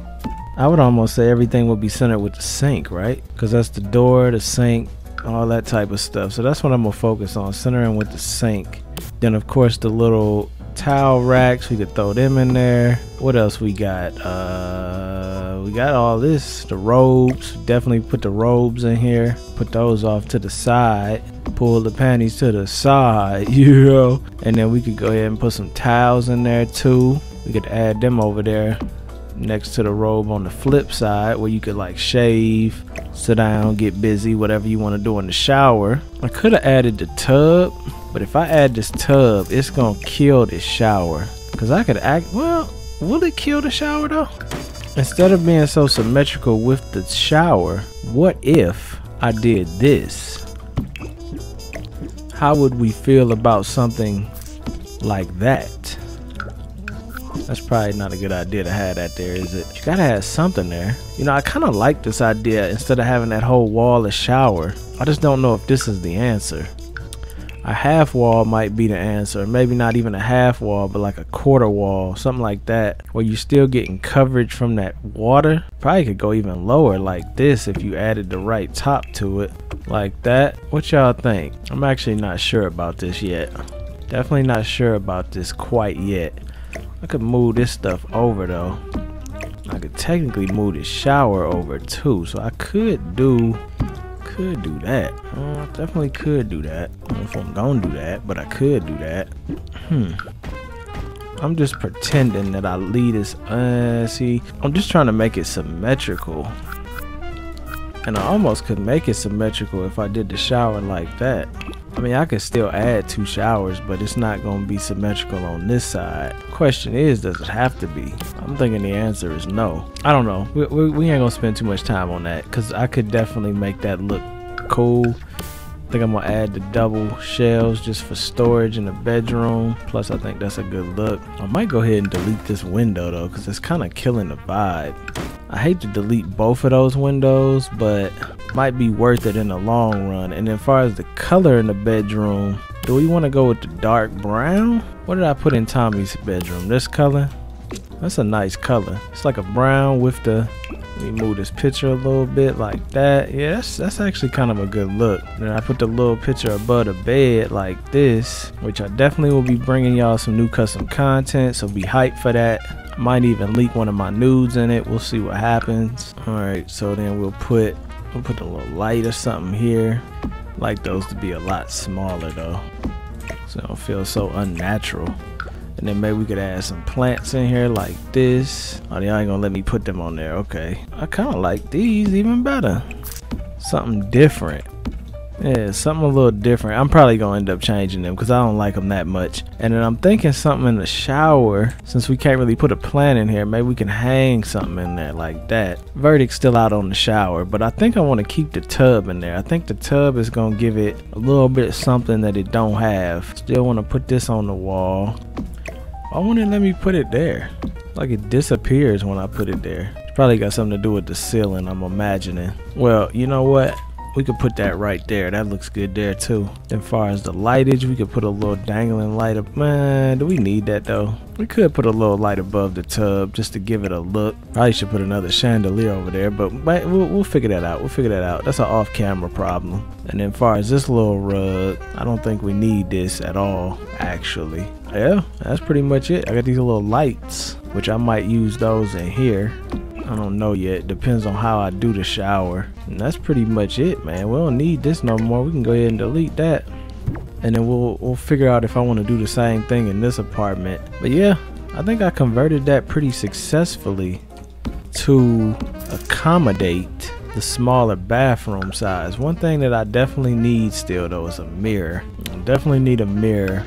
I would almost say everything would be centered with the sink, right? Because that's the door, the sink, all that type of stuff. So that's what I'm gonna focus on, centering with the sink. Then of course the little towel racks, we could throw them in there. What else we got? We got all this, the robes. Definitely put the robes in here, put those off to the side, pull the panties to the side, you know. And then we could go ahead and put some towels in there too. We could add them over there next to the robe on the flip side, where you could like shave, sit down, get busy, whatever you want to do in the shower. I could have added the tub, but if I add this tub, it's gonna kill this shower. Because I could well, will it kill the shower though? Instead of being so symmetrical with the shower, what if I did this? How would we feel about something like that? That's probably not a good idea to have that there, is it? You gotta have something there. You know, I kind of like this idea instead of having that whole wall of shower. I just don't know if this is the answer. A half wall might be the answer. Maybe not even a half wall, but like a quarter wall, something like that, where you're still getting coverage from that water. Probably could go even lower like this if you added the right top to it, like that. What y'all think? I'm actually not sure about this yet. Definitely not sure about this quite yet. I could move this stuff over though. I could technically move the shower over too, so I could do could do that. I definitely could do that. I don't know if I'm gonna do that, but I could do that. I'm just pretending that I lead this. See, I'm just trying to make it symmetrical. And I almost could make it symmetrical if I did the shower like that. I mean, I could still add 2 showers, but it's not going to be symmetrical on this side. Question is, does it have to be? I'm thinking the answer is no. I don't know. We ain't going to spend too much time on that because I could definitely make that look cool. I think I'm going to add the double shelves just for storage in the bedroom. Plus, I think that's a good look. I might go ahead and delete this window, though, because it's kind of killing the vibe. I hate to delete both of those windows, but might be worth it in the long run. And as far as the color in the bedroom, do we want to go with the dark brown? What did I put in Tommy's bedroom? This color? That's a nice color. It's like a brown with the... Let me move this picture a little bit like that. Yeah, that's actually kind of a good look. Then I put the little picture above the bed like this, which I definitely will be bringing y'all some new custom content, so be hyped for that. I might even leak one of my nudes in it. We'll see what happens. All right, so then we'll put a little light or something here. Like those to be a lot smaller though, so it don't feel so unnatural. And then maybe we could add some plants in here like this. Oh, y'all ain't gonna let me put them on there. Okay, I kind of like these even better. Something different. Yeah, something a little different. I'm probably gonna end up changing them because I don't like them that much. And then I'm thinking something in the shower. Since we can't really put a plant in here, maybe we can hang something in there like that. Verdict's still out on the shower, but I think I want to keep the tub in there. I think the tub is gonna give it a little bit something that it don't have. Still want to put this on the wall. I wouldn't let me put it there. Like it disappears when I put it there. It's probably got something to do with the ceiling, I'm imagining. Well, you know what? We could put that right there. That looks good there too. As far as the lightage, we could put a little dangling light up. Man, do we need that though? We could put a little light above the tub just to give it a look. Probably should put another chandelier over there, but we'll figure that out. We'll figure that out. That's an off-camera problem. And then as far as this little rug, I don't think we need this at all, actually. Yeah, that's pretty much it. I got these little lights, which I might use those in here. I don't know yet. Depends on how I do the shower. And that's pretty much it, man. We don't need this no more. We can go ahead and delete that. And then we'll figure out if I want to do the same thing in this apartment. But yeah, I think I converted that pretty successfully to accommodate the smaller bathroom size. One thing that I definitely need still though is a mirror. I definitely need a mirror.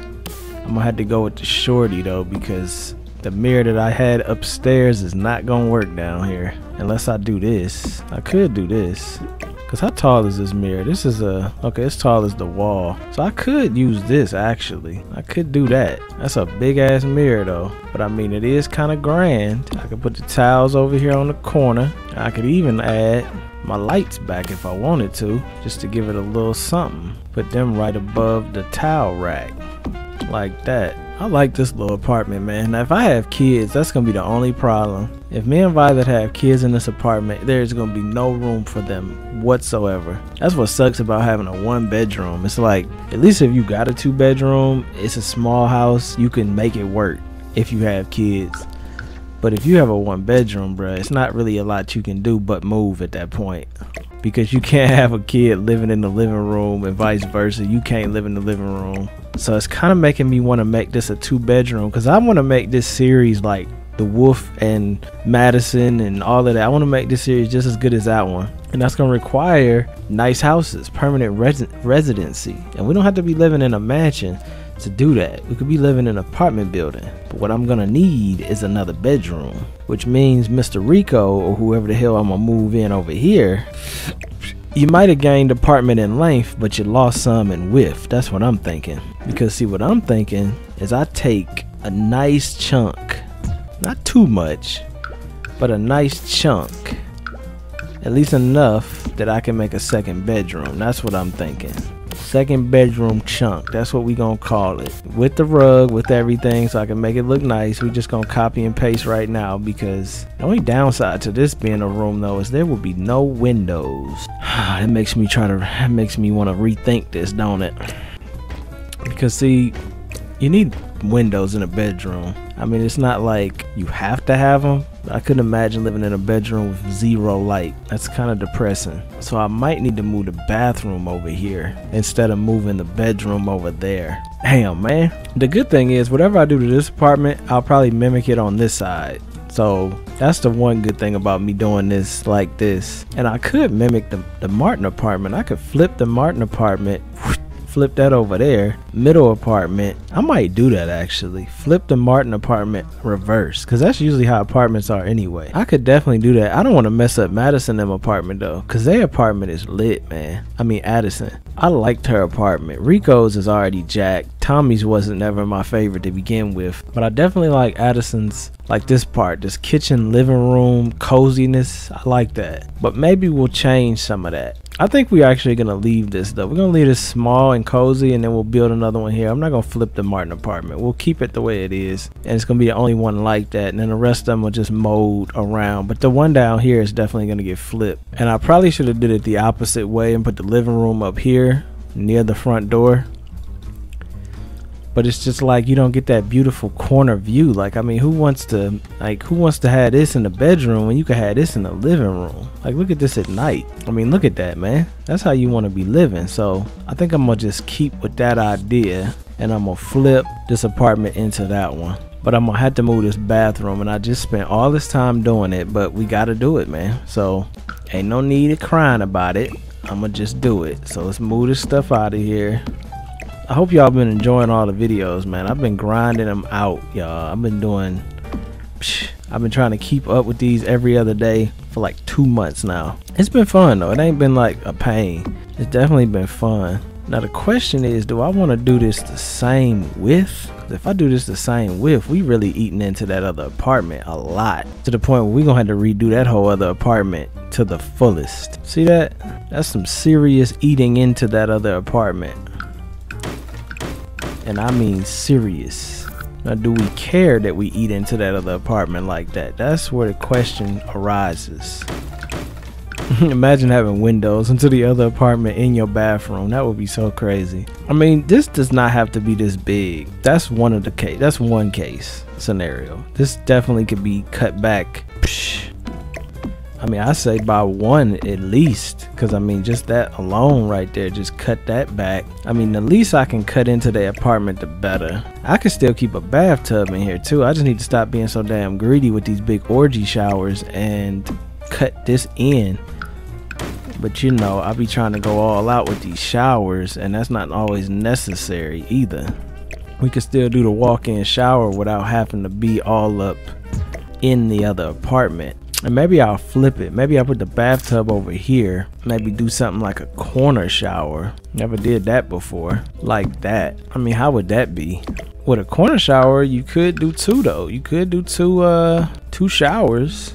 I'm gonna have to go with the shorty though, because the mirror that I had upstairs is not gonna work down here unless I do this. I could do this, because how tall is this mirror? This is okay, it's tall as the wall, so I could use this. Actually, I could do that. That's a big ass mirror though, but I mean, it is kind of grand. I could put the towels over here on the corner. I could even add my lights back if I wanted to, just to give it a little something. Put them right above the towel rack like that. I like this little apartment, man. Now if I have kids, that's gonna be the only problem. If me and Violet have kids in this apartment, there's gonna be no room for them whatsoever. That's what sucks about having a 1-bedroom. It's like, at least if you got a 2-bedroom, it's a small house, you can make it work if you have kids. But if you have a 1-bedroom, bruh, it's not really a lot you can do but move at that point, because you can't have a kid living in the living room and vice versa. You can't live in the living room. So it's kind of making me want to make this a 2-bedroom, because I want to make this series like The Wolf and Madison and all of that. I want to make this series just as good as that one. And that's going to require nice houses, permanent residency. And we don't have to be living in a mansion to do that. We could be living in an apartment building. But what I'm going to need is another bedroom, which means Mr. Rico, or whoever the hell I'm going to move in over here, you might have gained apartment in length, but you lost some in width. That's what I'm thinking. Because see, what I'm thinking is I take a nice chunk, not too much, but a nice chunk, at least enough that I can make a 2nd bedroom. That's what I'm thinking. 2nd bedroom chunk, that's what we gonna call it, with the rug, with everything, so I can make it look nice. We just gonna copy and paste right now, because the only downside to this being a room though is there will be no windows. It makes me want to rethink this, don't it? Because see, you need windows in a bedroom. I mean, it's not like you have to have them. I couldn't imagine living in a bedroom with 0 light. That's kind of depressing. So I might need to move the bathroom over here instead of moving the bedroom over there. Damn, man. The good thing is, whatever I do to this apartment, I'll probably mimic it on this side. So that's the one good thing about me doing this like this. And I could mimic the Martin apartment. I could flip the Martin apartment, flip that over there, middle apartment. I might do that actually. Flip the Martin apartment reverse, because that's usually how apartments are anyway. I could definitely do that. I don't want to mess up Madison them apartment though, because their apartment is lit, man. I mean Addison. I liked her apartment. Rico's is already jacked. Tommy's wasn't never my favorite to begin with, but I definitely like Addison's, like this part, this kitchen, living room, coziness. I like that, but maybe we'll change some of that. I think we're actually gonna leave this though. We're gonna leave this small and cozy, and then we'll build another one here. I'm not gonna flip the Martin apartment. We'll keep it the way it is, and it's gonna be the only one like that, and then the rest of them will just mold around. But the one down here is definitely gonna get flipped, and I probably should have did it the opposite way and put the living room up here near the front door. But it's just like you don't get that beautiful corner view. Like, I mean, who wants to have this in the bedroom when you can have this in the living room? Like, look at this at night. I mean, look at that, man. That's how you want to be living. So I think I'm gonna just keep with that idea, and I'm gonna flip this apartment into that one. But I'm gonna have to move this bathroom, and I just spent all this time doing it, but we gotta do it, man. So ain't no need of crying about it. I'm gonna just do it. So let's move this stuff out of here. I hope y'all been enjoying all the videos, man. I've been grinding them out, y'all. I've been trying to keep up with these every other day for like 2 months now. It's been fun though. It ain't been like a pain. It's definitely been fun. Now the question is, do I want to do this the same width? If I do this the same width, we really eating into that other apartment a lot, to the point where we gonna have to redo that whole other apartment to the fullest. See that? That's some serious eating into that other apartment. And I mean serious. Now, do we care that we eat into that other apartment like that? That's where the question arises. Imagine having windows into the other apartment in your bathroom. That would be so crazy. I mean, this does not have to be this big. That's one of the case. That's one case scenario. This definitely could be cut back. I mean, I say by 1 at least, because I mean, just that alone right there, just cut that back. I mean, the least I can cut into the apartment, the better. I can still keep a bathtub in here too. I just need to stop being so damn greedy with these big orgy showers and cut this in. But you know, I be trying to go all out with these showers, and that's not always necessary either. We could still do the walk-in shower without having to be all up in the other apartment. And maybe I'll flip it. Maybe I'll put the bathtub over here. Maybe do something like a corner shower. Never did that before. Like that. I mean, how would that be? With a corner shower, you could do 2 though. You could do two showers.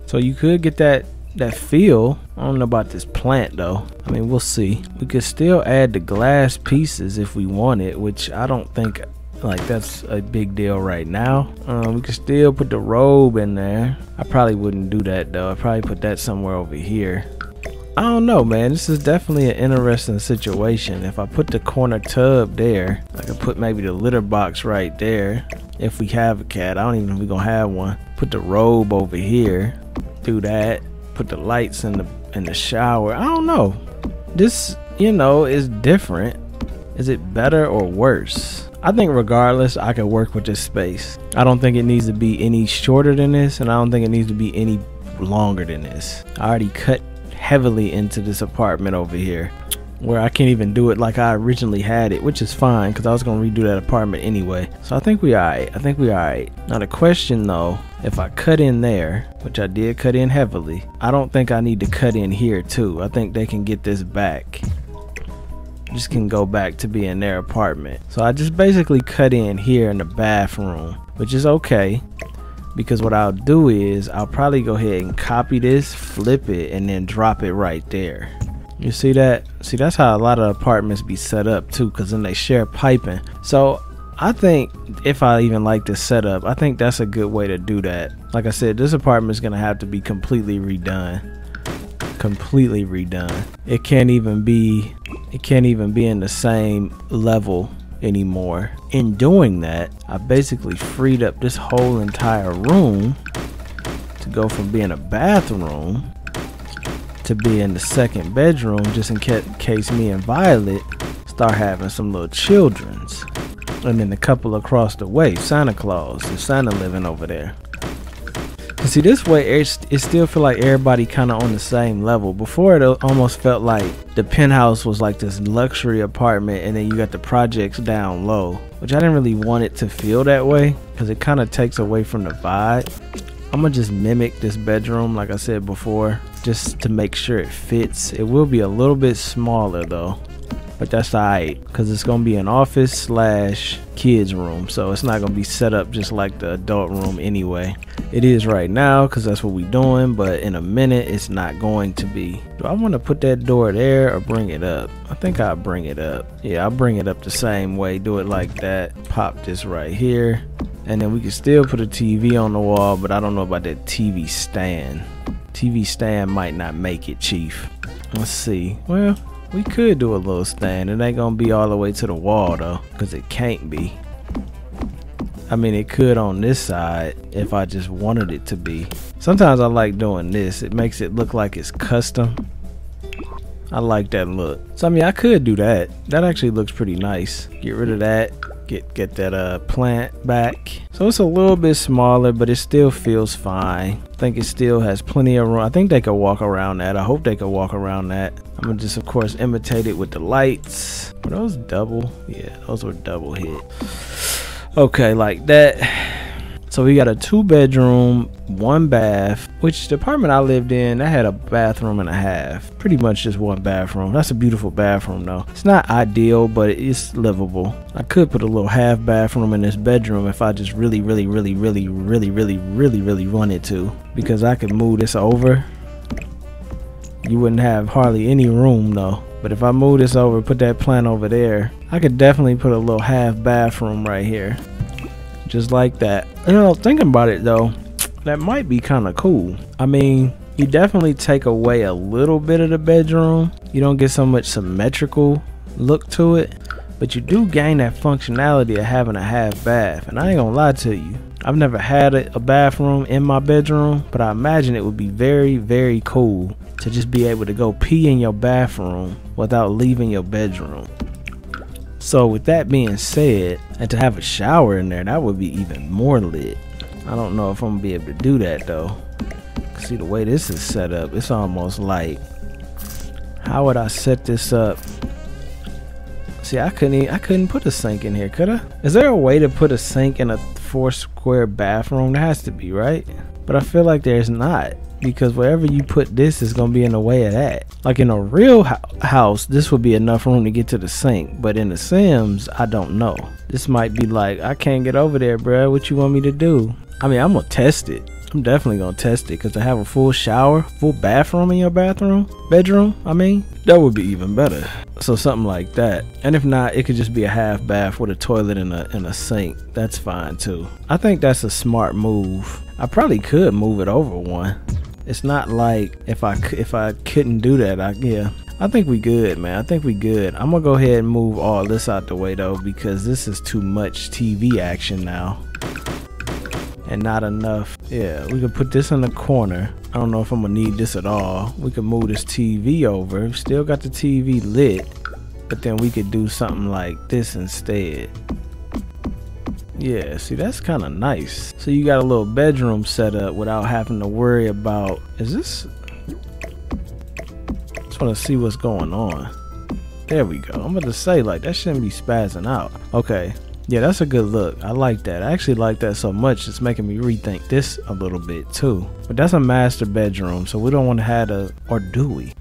So you could get that feel. I don't know about this plant though. I mean, we'll see. We could still add the glass pieces if we wanted, which I don't think like that's a big deal right now. We could still put the robe in there. I probably wouldn't do that though. I'd probably put that somewhere over here. I don't know, man. This is definitely an interesting situation. If I put the corner tub there, I could put maybe the litter box right there if we have a cat. I don't even know if we're gonna have one. Put the robe over here. Do that. Put the lights in the shower. I don't know. This, you know, is different. Is it better or worse? I think regardless, I can work with this space. I don't think it needs to be any shorter than this, and I don't think it needs to be any longer than this. I already cut heavily into this apartment over here, where I can't even do it like I originally had it, which is fine because I was gonna redo that apartment anyway. So I think we alright. I think we alright. Now the question though, if I cut in there, which I did cut in heavily, I don't think I need to cut in here too. I think they can get this back. Just can go back to being their apartment. So I just basically cut in here in the bathroom, which is okay, because what I'll do is I'll probably go ahead and copy this, flip it, and then drop it right there. You see that? See, that's how a lot of apartments be set up too, because then they share piping. So I think if I even like this setup, I think that's a good way to do that. Like I said, this apartment is gonna have to be completely redone. It can't even be in the same level anymore. In doing that, I basically freed up this whole entire room to go from being a bathroom to being the second bedroom, just in case me and Violet start having some little children's. And then the couple across the way, Santa Claus, and Santa living over there. And see, this way it still feel like everybody kind of on the same level. Before, it almost felt like the penthouse was like this luxury apartment, and then you got the projects down low, which I didn't really want it to feel that way because it kind of takes away from the vibe. I'm gonna just mimic this bedroom like I said before, just to make sure it fits. It will be a little bit smaller though, but that's alright because it's gonna be an office / kids room, so it's not gonna be set up just like the adult room anyway. It is right now because that's what we doing, but in a minute it's not going to be. Do I want to put that door there or bring it up? I think I'll bring it up. Yeah, I'll bring it up the same way. Do it like that. Pop this right here, and then we can still put a TV on the wall, but I don't know about that TV stand. TV stand might not make it, Chief. Let's see. Well, we could do a little stand. It ain't gonna be all the way to the wall though, because it can't be. I mean, it could on this side if I just wanted it to be. Sometimes I like doing this. It makes it look like it's custom. I like that look. So I mean, I could do that. That actually looks pretty nice. Get rid of that. Get that plant back. So it's a little bit smaller, but it still feels fine. I think it still has plenty of room. I think they could walk around that. I hope they could walk around that. I'm gonna just of course imitate it with the lights. Were those double? Yeah, those were double hit. Okay, like that. So we got a 2-bedroom, 1 bath, which the apartment I lived in, that had a bathroom and a half. Pretty much just 1 bathroom. That's a beautiful bathroom though. It's not ideal, but it's livable. I could put a little half bathroom in this bedroom if I just really wanted to, because I could move this over. You wouldn't have hardly any room though. But if I move this over, put that plant over there, I could definitely put a little half bathroom right here. Just like that. You know, thinking about it though, that might be kind of cool. I mean, you definitely take away a little bit of the bedroom. You don't get so much symmetrical look to it, but you do gain that functionality of having a half bath. And I ain't gonna lie to you, I've never had a bathroom in my bedroom, but I imagine it would be very cool to just be able to go pee in your bathroom without leaving your bedroom. So with that being said, and to have a shower in there, that would be even more lit. I don't know if I'm gonna be able to do that though. See the way this is set up, it's almost like, how would I set this up? See, I couldn't put a sink in here, could I? Is there a way to put a sink in a 4-square bathroom? There has to be, right? But I feel like there's not, because wherever you put this is gonna be in the way of that. Like in a real house, this would be enough room to get to the sink, but in the Sims, I don't know. This might be like, I can't get over there, bruh. What you want me to do? I mean, I'm gonna test it. I'm definitely gonna test it, because to have a full shower, full bathroom in your bedroom, I mean, that would be even better. So something like that. And if not, it could just be a half bath with a toilet and a sink. That's fine too. I think that's a smart move. I probably could move it over one. It's not like if I couldn't do that, yeah. I think we good, man. I think we good. I'm gonna go ahead and move all this out the way though, because this is too much TV action now. And not enough. Yeah, we could put this in the corner. I don't know if I'm gonna need this at all. We could move this TV over. Still got the TV lit, but then we could do something like this instead. Yeah, see, that's kind of nice. So you got a little bedroom set up without having to worry about, is this? Just want to see what's going on. There we go. I'm about to say, like, that shouldn't be spazzing out. Okay. Yeah, that's a good look. I like that. I actually like that so much, it's making me rethink this a little bit too. But that's a master bedroom, so we don't want to have a, or do we?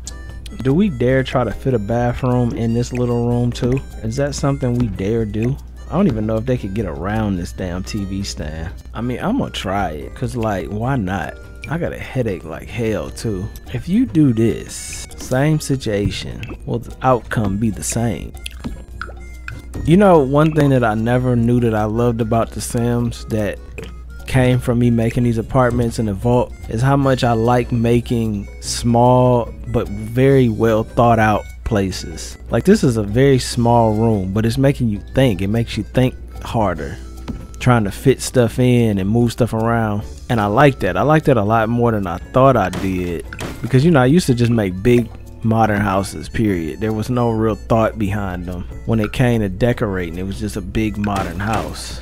Do we dare try to fit a bathroom in this little room too? Is that something we dare do? I don't even know if they could get around this damn TV stand. I mean, I'm gonna try it, cause like, why not? I got a headache like hell too. If you do this, same situation, will the outcome be the same? You know, one thing that I never knew that I loved about The Sims that came from me making these apartments in the vault is how much I like making small but very well thought out places. Like, this is a very small room, but it's making you think. It makes you think harder, trying to fit stuff in and move stuff around. And I like that. I like that a lot more than I thought I did, because, you know, I used to just make big modern houses, period. There was no real thought behind them. When it came to decorating, it was just a big modern house.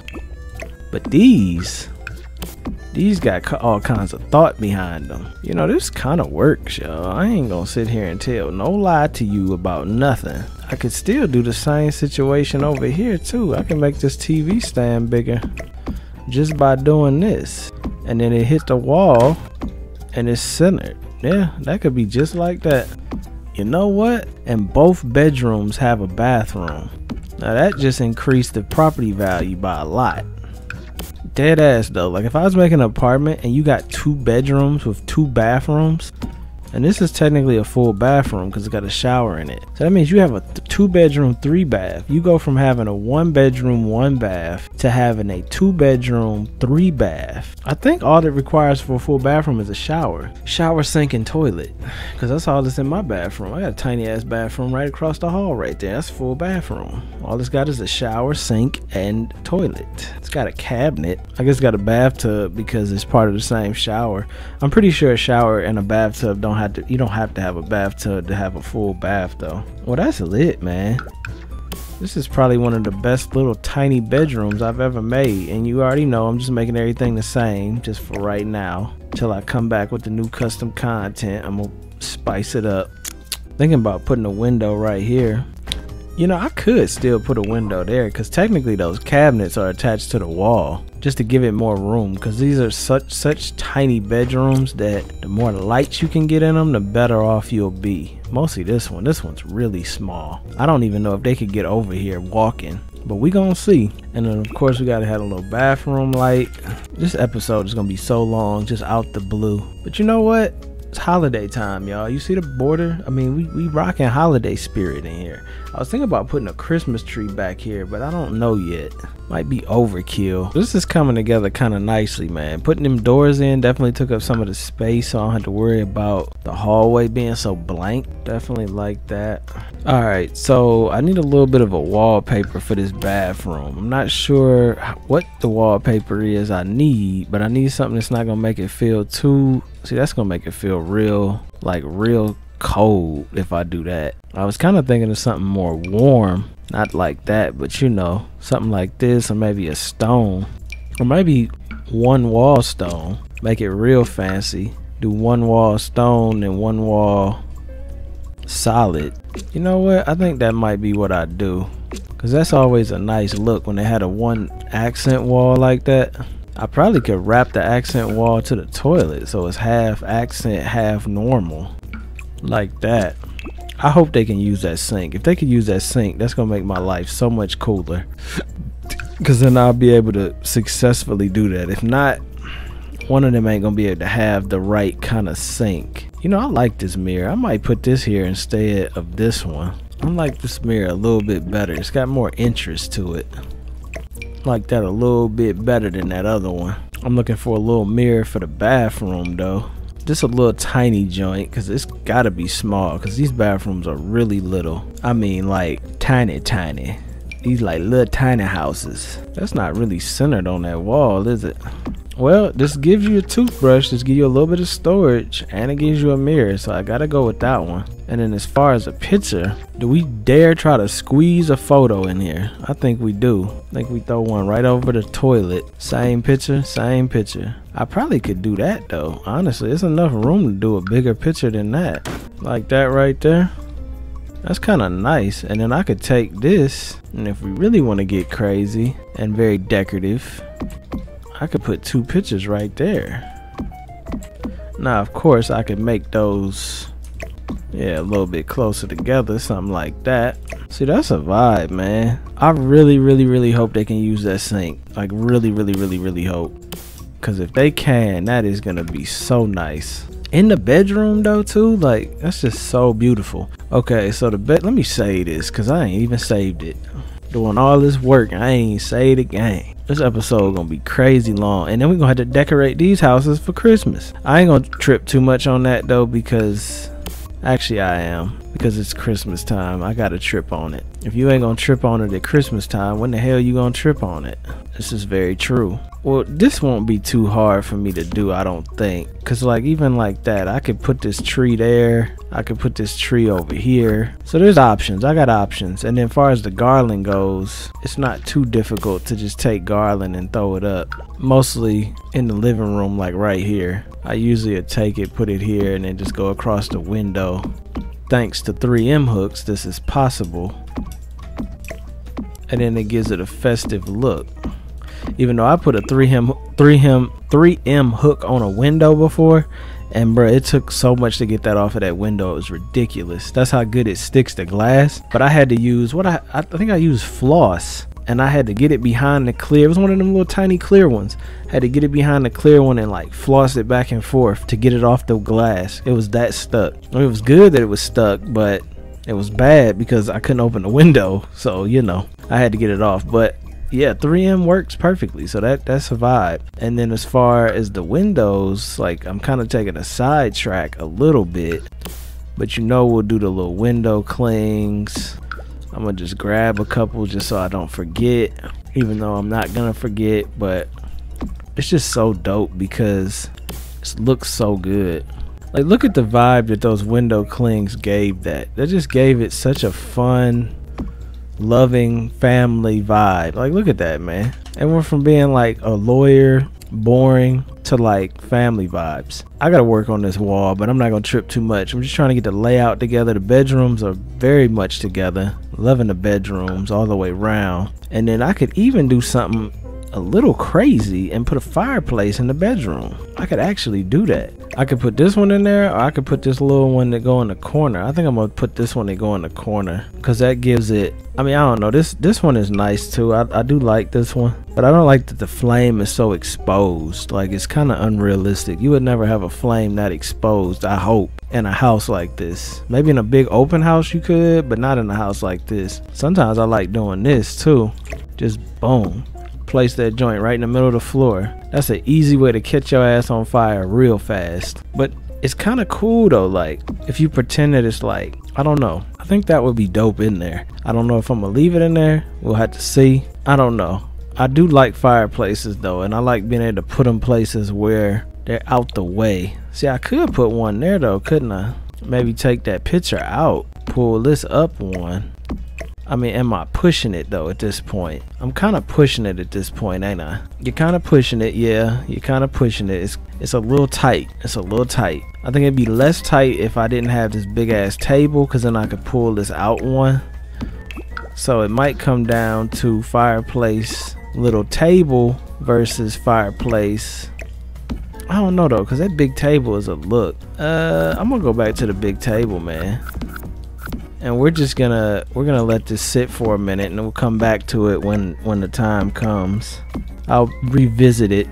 But these got all kinds of thought behind them. You know, this kind of works, y'all. I ain't gonna sit here and tell no lie to you about nothing. I could still do the same situation over here too. I can make this TV stand bigger just by doing this, and then it hit the wall and it's centered. Yeah, that could be just like that. You know what? And both bedrooms have a bathroom. Now that just increased the property value by a lot. Dead ass though. Like, if I was making an apartment and you got 2 bedrooms with 2 bathrooms, and this is technically a full bathroom because it's got a shower in it, so that means you have a 2 bedroom 3 bath. You go from having a 1 bedroom 1 bath to having a 2 bedroom 3 bath. I think all that requires for a full bathroom is a shower, sink, and toilet, because that's all that's in my bathroom. I got a tiny ass bathroom right across the hall right there. That's a full bathroom. All it's got is a shower, sink, and toilet. It's got a cabinet. I guess it's got a bathtub because it's part of the same shower. I'm pretty sure a shower and a bathtub you don't have to have a bathtub to have a full bath though. Well, that's lit, man. This is probably one of the best little tiny bedrooms I've ever made, and you already know I'm just making everything the same just for right now till I come back with the new custom content. I'm gonna spice it up. Thinking about putting a window right here. You know, I could still put a window there because technically those cabinets are attached to the wall just to give it more room, because these are such tiny bedrooms that the more lights you can get in them, the better off you'll be. Mostly this one's really small. I don't even know if they could get over here walking, but we gonna see. And then of course we gotta have a little bathroom light. This episode is gonna be so long, just out the blue. But you know what? It's holiday time, y'all. You see the border? I mean, we rocking holiday spirit in here. I was thinking about putting a Christmas tree back here, but I don't know yet. Might be overkill. This is coming together kind of nicely, man. Putting them doors in definitely took up some of the space, so I don't have to worry about the hallway being so blank. Definitely like that. Alright, so I need a little bit of a wallpaper for this bathroom. I'm not sure what the wallpaper is I need, but I need something that's not gonna make it feel too... See, that's gonna make it feel real cold if I do that. I was kind of thinking of something more warm, not like that, but you know, something like this, or maybe a stone, or maybe one wall stone. Make it real fancy. Do one wall stone and one wall solid. You know what? I think that might be what I do, because that's always a nice look when they had a one accent wall like that. I probably could wrap the accent wall to the toilet so it's half accent, half normal, like that. I hope they can use that sink. If they could use that sink, that's gonna make my life so much cooler, because then I'll be able to successfully do that. If not, one of them ain't gonna be able to have the right kind of sink. You know, I like this mirror. I might put this here instead of this one. I like this mirror a little bit better. It's got more interest to it. Like that a little bit better than that other one. I'm looking for a little mirror for the bathroom though. Just a little tiny joint, because it's gotta be small, because these bathrooms are really little. I mean, like tiny. These like little tiny houses. That's not really centered on that wall, is it? Well, this gives you a toothbrush, this gives you a little bit of storage, and it gives you a mirror, so I gotta go with that one. And then as far as a picture, do we dare try to squeeze a photo in here? I think we do. I think we throw one right over the toilet. Same picture, same picture. I probably could do that though. Honestly, there's enough room to do a bigger picture than that. Like that right there. That's kind of nice. And then I could take this, and if we really want to get crazy and very decorative, I could put 2 pictures right there. Now, of course, I could make those, yeah, a little bit closer together, something like that. See, that's a vibe, man. I really hope they can use that sink. Like, really hope. Because if they can, that is going to be so nice. In the bedroom, though, too, like, that's just so beautiful. Okay, so the bed, let me save this, because I ain't even saved it. Doing all this work, I ain't saved the game. This episode gonna be crazy long, and then we're gonna have to decorate these houses for Christmas. I ain't gonna trip too much on that though, because Actually, I am, because it's Christmas time. I gotta trip on it. If you ain't gonna trip on it at Christmas time, when the hell you gonna trip on it? This is very true. Well, this won't be too hard for me to do, I don't think. Cause like even like that, I could put this tree there. I could put this tree over here. So there's options. I got options. And then as far as the garland goes, it's not too difficult to just take garland and throw it up. Mostly in the living room, like right here. I usually take it, put it here, and then just go across the window. Thanks to 3M hooks, this is possible. And then it gives it a festive look. Even though I put a 3M hook on a window before, and bro, it took so much to get that off of that window. It was ridiculous. That's how good it sticks to glass. But I had to use I think I used floss, and I had to get it behind the clear. It was one of them little tiny clear ones. Had to get it behind the clear one and like floss it back and forth to get it off the glass. It was that stuck. I mean, it was good that it was stuck, but it was bad because I couldn't open the window. So you know, I had to get it off. But yeah, 3M works perfectly, so that's a vibe. And then as far as the windows, like I'm kind of taking a sidetrack a little bit, but you know, we'll do the little window clings. I'm gonna just grab a couple just so I don't forget, even though I'm not gonna forget. But it's just so dope because it looks so good. Like, look at the vibe that those window clings gave that. They just gave it such a fun, loving family vibe. Like, look at that, man. It went from being like a lawyer, boring, to like family vibes. I gotta work on this wall, but I'm not gonna trip too much. I'm just trying to get the layout together. The bedrooms are very much together. Loving the bedrooms all the way around. And then I could even do something a little crazy and put a fireplace in the bedroom. I could actually do that. I could put this one in there, or I could put this little one that go in the corner. I think I'm gonna put this one that go in the corner because that gives it, I mean, I don't know, this one is nice too. I do like this one, but I don't like that the flame is so exposed. Like, it's kind of unrealistic. You would never have a flame that exposed, I hope, in a house like this. Maybe in a big open house you could, but not in a house like this. Sometimes I like doing this too. Just boom, place that joint right in the middle of the floor. That's an easy way to catch your ass on fire real fast. But it's kind of cool though, like if you pretend that it's like, I don't know, I think that would be dope in there. I don't know if I'm gonna leave it in there. We'll have to see. I don't know. I do like fireplaces though, and I like being able to put them places where they're out the way. See, I could put one there though, couldn't I? Maybe take that picture out, pull this up one. I mean, am I pushing it though at this point? I'm kind of pushing it at this point, ain't I? You're kind of pushing it, yeah. You're kind of pushing it. It's a little tight. It's a little tight. I think it'd be less tight if I didn't have this big ass table, because then I could pull this out one. So it might come down to fireplace little table versus fireplace. I don't know though, because that big table is a look. I'm gonna go back to the big table, man. And we're gonna let this sit for a minute, and we'll come back to it when the time comes. I'll revisit it,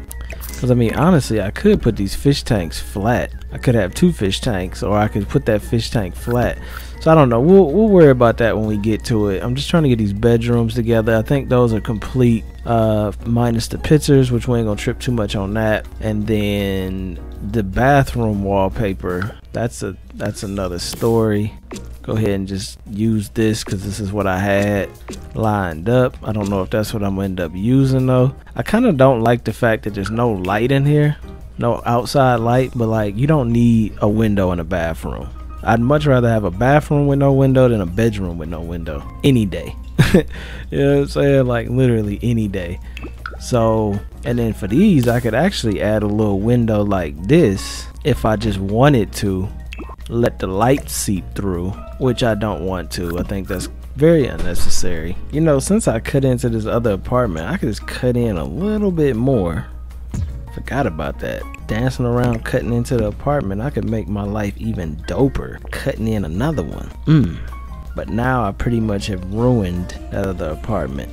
because I mean, honestly, I could put these fish tanks flat. I could have 2 fish tanks, or I could put that fish tank flat. So I don't know. We'll worry about that when we get to it. I'm just trying to get these bedrooms together. I think those are complete, minus the pictures, which we ain't gonna trip too much on that. And then the bathroom wallpaper, that's another story. Go ahead and just use this because this is what I had lined up. I don't know if that's what I'm gonna end up using though. I kind of don't like the fact that there's no light in here, no outside light, but like, you don't need a window in a bathroom. I'd much rather have a bathroom with no window than a bedroom with no window any day. You know what I'm saying? Like, literally any day. So, and then for these, I could actually add a little window like this if I just wanted to let the light seep through, which I don't want to. I think that's very unnecessary. You know, since I cut into this other apartment, I could just cut in a little bit more. Forgot about that. Dancing around cutting into the apartment, I could make my life even doper cutting in another one. But now I pretty much have ruined that other apartment.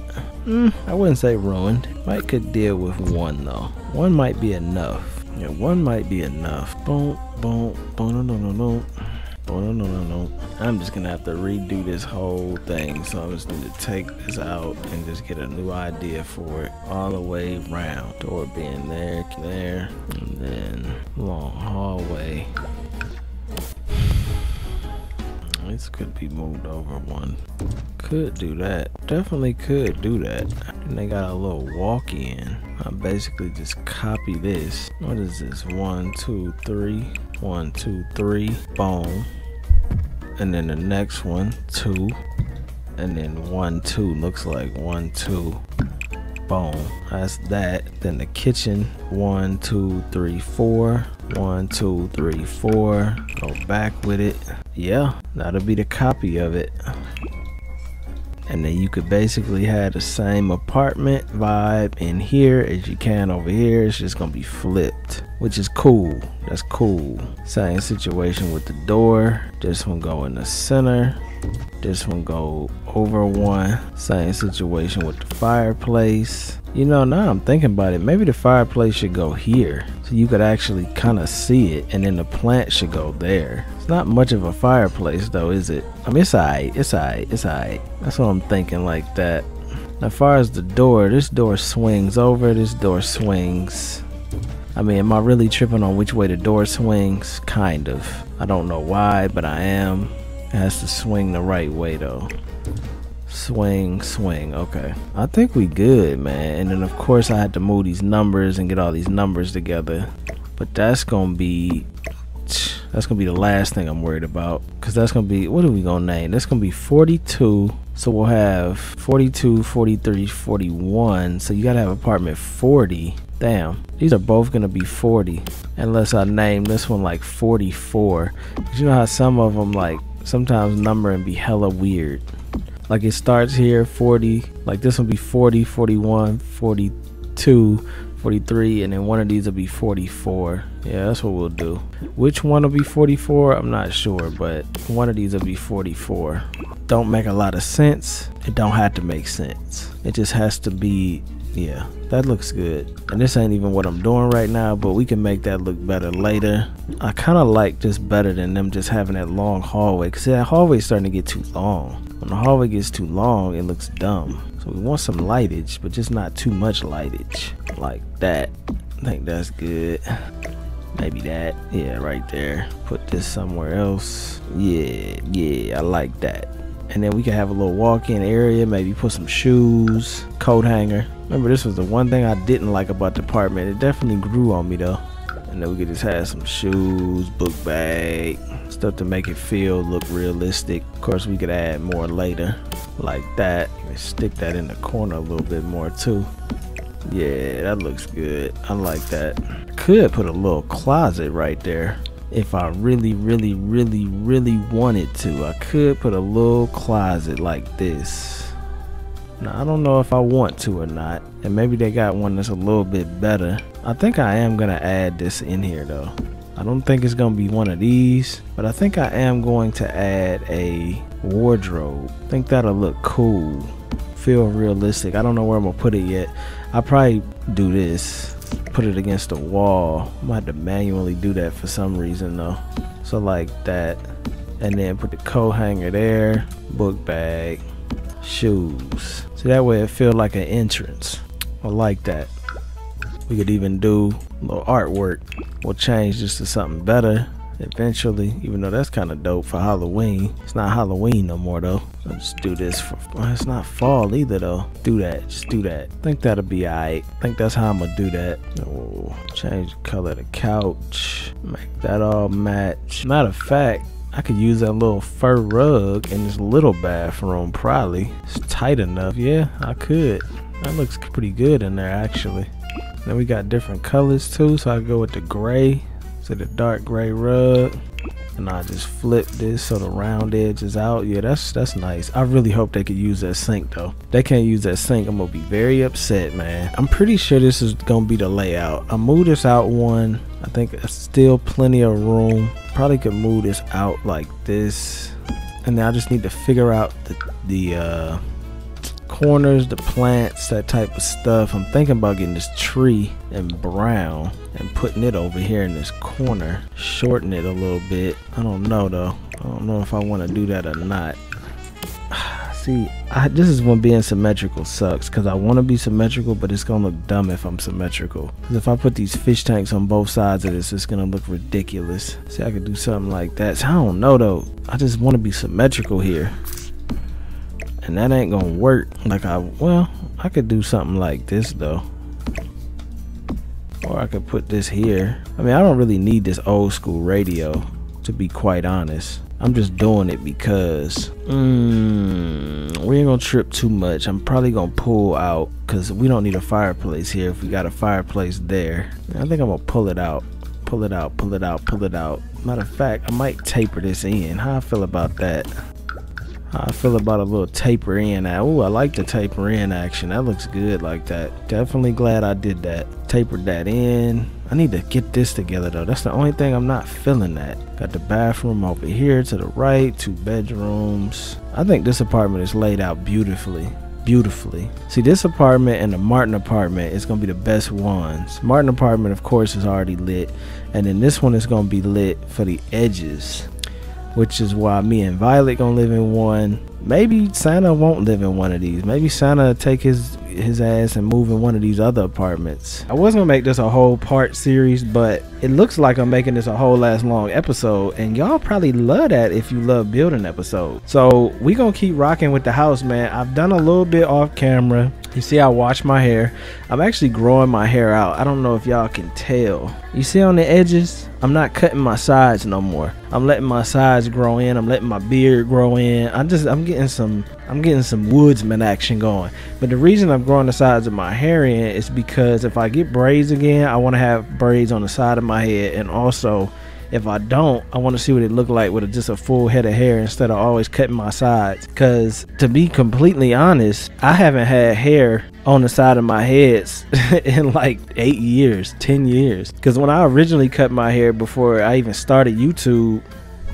I wouldn't say ruined. Might could deal with one though. One might be enough. Yeah, one might be enough. Boom, boom, boom, no, no, no, no, no, no, no. I'm just gonna have to redo this whole thing, so I just need to take this out and just get a new idea for it all the way around. Door being there, and then long hallway. This could be moved over one. Could do that. Definitely could do that. And they got a little walk-in. I basically just copy this. What is this? 1, 2, 3. 1, 2, 3. Boom. And then the next one, 2. And then 1, 2. Looks like 1, 2. Boom. That's that. Then the kitchen, 1, 2, 3, 4. 1, 2, 3, 4. Go back with it. Yeah, that'll be the copy of it. And then you could basically have the same apartment vibe in here as you can over here. It's just gonna be flipped, which is cool. That's cool. Same situation with the door. This one go in the center. This one go over one. Same situation with the fireplace. You know, now I'm thinking about it, maybe the fireplace should go here so you could actually kind of see it, and then the plant should go there. It's not much of a fireplace though, is it? I mean, it's alright, it's alright, it's alright. That's what I'm thinking, like that. Now, as far as the door, this door swings over, this door swings. I mean, am I really tripping on which way the door swings? Kind of. I don't know why, but I am. It has to swing the right way though. Swing, swing. Okay, I think we good, man. And then of course I had to move these numbers and get all these numbers together, but that's gonna be the last thing I'm worried about, because that's gonna be, what are we gonna name? That's gonna be 42. So we'll have 42, 43, 41. So you gotta have apartment 40. Damn, these are both gonna be 40 unless I name this one like 44. But you know how some of them, like, sometimes numbering be hella weird. Like it starts here 40, like this will be 40, 41, 42, 43, and then one of these will be 44. Yeah, that's what we'll do. Which one will be 44? I'm not sure, but one of these will be 44. Don't make a lot of sense. It don't have to make sense. It just has to be, yeah, that looks good. And this ain't even what I'm doing right now, but we can make that look better later. I kind of like this better than them just having that long hallway, because that hallway's starting to get too long. When the hallway gets too long, it looks dumb. So we want some lightage, but just not too much lightage. Like that. I think that's good. Maybe that. Yeah, right there. Put this somewhere else. Yeah, I like that. And then we can have a little walk-in area, maybe put some shoes, coat hanger. Remember, this was the one thing I didn't like about the apartment. It definitely grew on me though. And then we could just have some shoes, book bag, stuff to make it look realistic. Of course, we could add more later, like that. Stick that in the corner a little bit more too. Yeah, that looks good. I like that. Could put a little closet right there. If I really wanted to, I could put a little closet like this. Now, I don't know if I want to or not, and maybe they got one that's a little bit better. I think I am gonna add this in here though. I don't think it's gonna be one of these, but I think I am going to add a wardrobe. I think that'll look cool, feel realistic. I don't know where I'm gonna put it yet. I'll probably do this, put it against the wall. I might have to manually do that for some reason though. So like that, and then put the coat hanger there, book bag, shoes. So that way it feels like an entrance. I like that. We could even do a little artwork. We'll change this to something better eventually, even though that's kind of dope for Halloween. It's not Halloween no more though. I'll just do this for, well, it's not fall either though. Do that, just do that. I think that'll be alright. I think that's how I'm gonna do that. Oh, change the color of the couch, make that all match. Matter of fact, I could use that little fur rug in this little bathroom probably. It's tight enough. Yeah, I could. That looks pretty good in there actually. Then we got different colors too, so I go with the gray. So the dark gray rug, and I just flip this so the round edge is out. Yeah, that's nice. I really hope they could use that sink though. They can't use that sink, I'm gonna be very upset, man. I'm pretty sure this is gonna be the layout. I moved this out one. I think there's still plenty of room. Probably could move this out like this, and then I just need to figure out the corners, the plants, that type of stuff. I'm thinking about getting this tree in brown and putting it over here in this corner, shorten it a little bit. I don't know though. I don't know if I want to do that or not. See, this is when being symmetrical sucks, because I want to be symmetrical, but it's gonna look dumb if I'm symmetrical. Because if I put these fish tanks on both sides of this, it's gonna look ridiculous. See, I could do something like that. So I don't know though. I just want to be symmetrical here, and that ain't gonna work. Like I could do something like this though, or I could put this here. I mean, I don't really need this old school radio, to be quite honest. I'm just doing it because we ain't gonna trip too much. I'm probably gonna pull out, because we don't need a fireplace here if we got a fireplace there. I think I'm gonna pull it out. Pull it out, pull it out, pull it out. Matter of fact, I might taper this in. How I feel about that? How I feel about a little taper in. Oh, I like the taper in action. That looks good like that. Definitely glad I did that. Tapered that in. I need to get this together though. That's the only thing I'm not feeling that. Got the bathroom over here to the right, 2 bedrooms. I think this apartment is laid out beautifully. See, this apartment and the Martin apartment is gonna be the best ones. Martin apartment, of course, is already lit, and then this one is gonna be lit for the edges, which is why me and Violet gonna live in one. Maybe Santa won't live in one of these. Maybe Santa take his ass and move in one of these other apartments. I was gonna make this a whole part series, but it looks like I'm making this a whole last long episode, and y'all probably love that if you love building episodes. So we gonna keep rocking with the house, man. I've done a little bit off camera. You see, I wash my hair. I'm actually growing my hair out. I don't know if y'all can tell. You see on the edges, I'm not cutting my sides no more. I'm letting my sides grow in. I'm letting my beard grow in. I'm getting some woodsman action going. But the reason I'm growing the sides of my hair in is because if I get braids again, I want to have braids on the side of my head, and also if I don't, I want to see what it look like with just a full head of hair instead of always cutting my sides. Because to be completely honest, I haven't had hair on the side of my head in like 8 years, 10 years. Because when I originally cut my hair before I even started YouTube,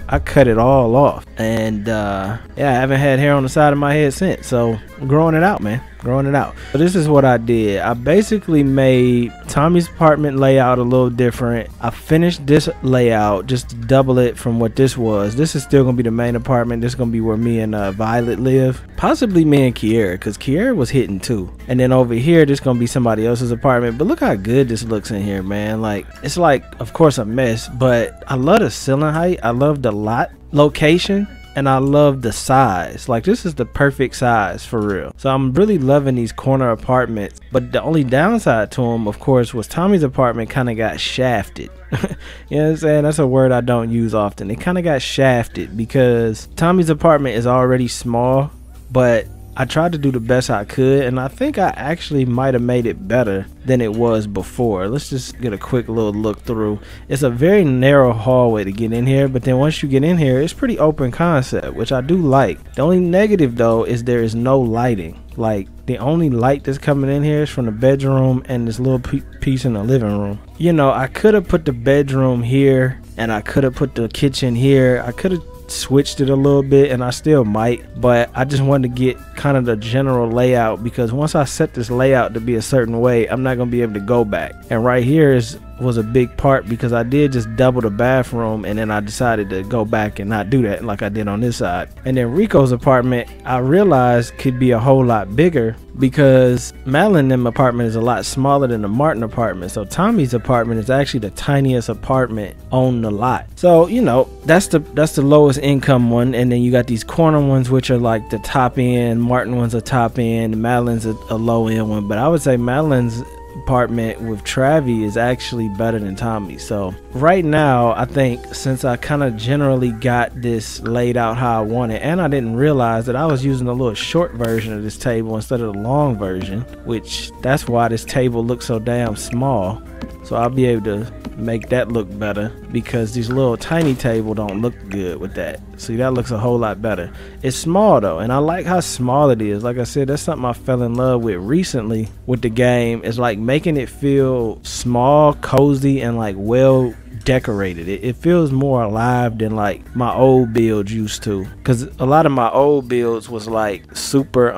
I cut it all off, and yeah, I haven't had hair on the side of my head since. So I'm growing it out, man, growing it out. So this is what I did. I basically made Tommy's apartment layout a little different. I finished this layout just to double it from what this was. This is still gonna be the main apartment. This is gonna be where me and Violet live, possibly me and Kiera, because Kiera was hitting too. And then over here, this gonna be somebody else's apartment. But look how good this looks in here, man. Like, it's like, of course, a mess, but I love the ceiling height. I love the lot location, and I love the size. Like, this is the perfect size for real. So I'm really loving these corner apartments. But the only downside to them, of course, was Tommy's apartment kind of got shafted. You know what I'm saying? That's a word I don't use often. It kind of got shafted because Tommy's apartment is already small, but I tried to do the best I could, and I think I actually might have made it better than it was before. Let's just get a quick little look through. It's a very narrow hallway to get in here, but then once you get in here, it's pretty open concept, which I do like. The only negative though is there is no lighting. Like, the only light that's coming in here is from the bedroom and this little piece in the living room. You know, I could have put the bedroom here, and I could have put the kitchen here. I could have switched it a little bit, and I still might, but I just wanted to get kind of the general layout, because once I set this layout to be a certain way, I'm not gonna be able to go back. And right here was a big part, because I did just double the bathroom, and then I decided to go back and not do that like I did on this side. And then Rico's apartment, I realized, could be a whole lot bigger, because Madeline and them apartment is a lot smaller than the Martin apartment. So Tommy's apartment is actually the tiniest apartment on the lot. So, you know, that's the lowest income one, and then you got these corner ones, which are like the top end. Martin one's a top end, Madeline's a low end one. But I would say Madeline's apartment with Travi is actually better than Tommy's. So right now, I think since I kind of generally got this laid out how I want it, and I didn't realize that I was using a little short version of this table instead of the long version, which that's why this table looks so damn small. So I'll be able to make that look better, because these little tiny table don't look good with that. See, that looks a whole lot better. It's small though, and I like how small it is. Like I said, that's something I fell in love with recently with the game. It's like making it feel small, cozy, and like well decorated. It feels more alive than like my old builds used to, because a lot of my old builds was like super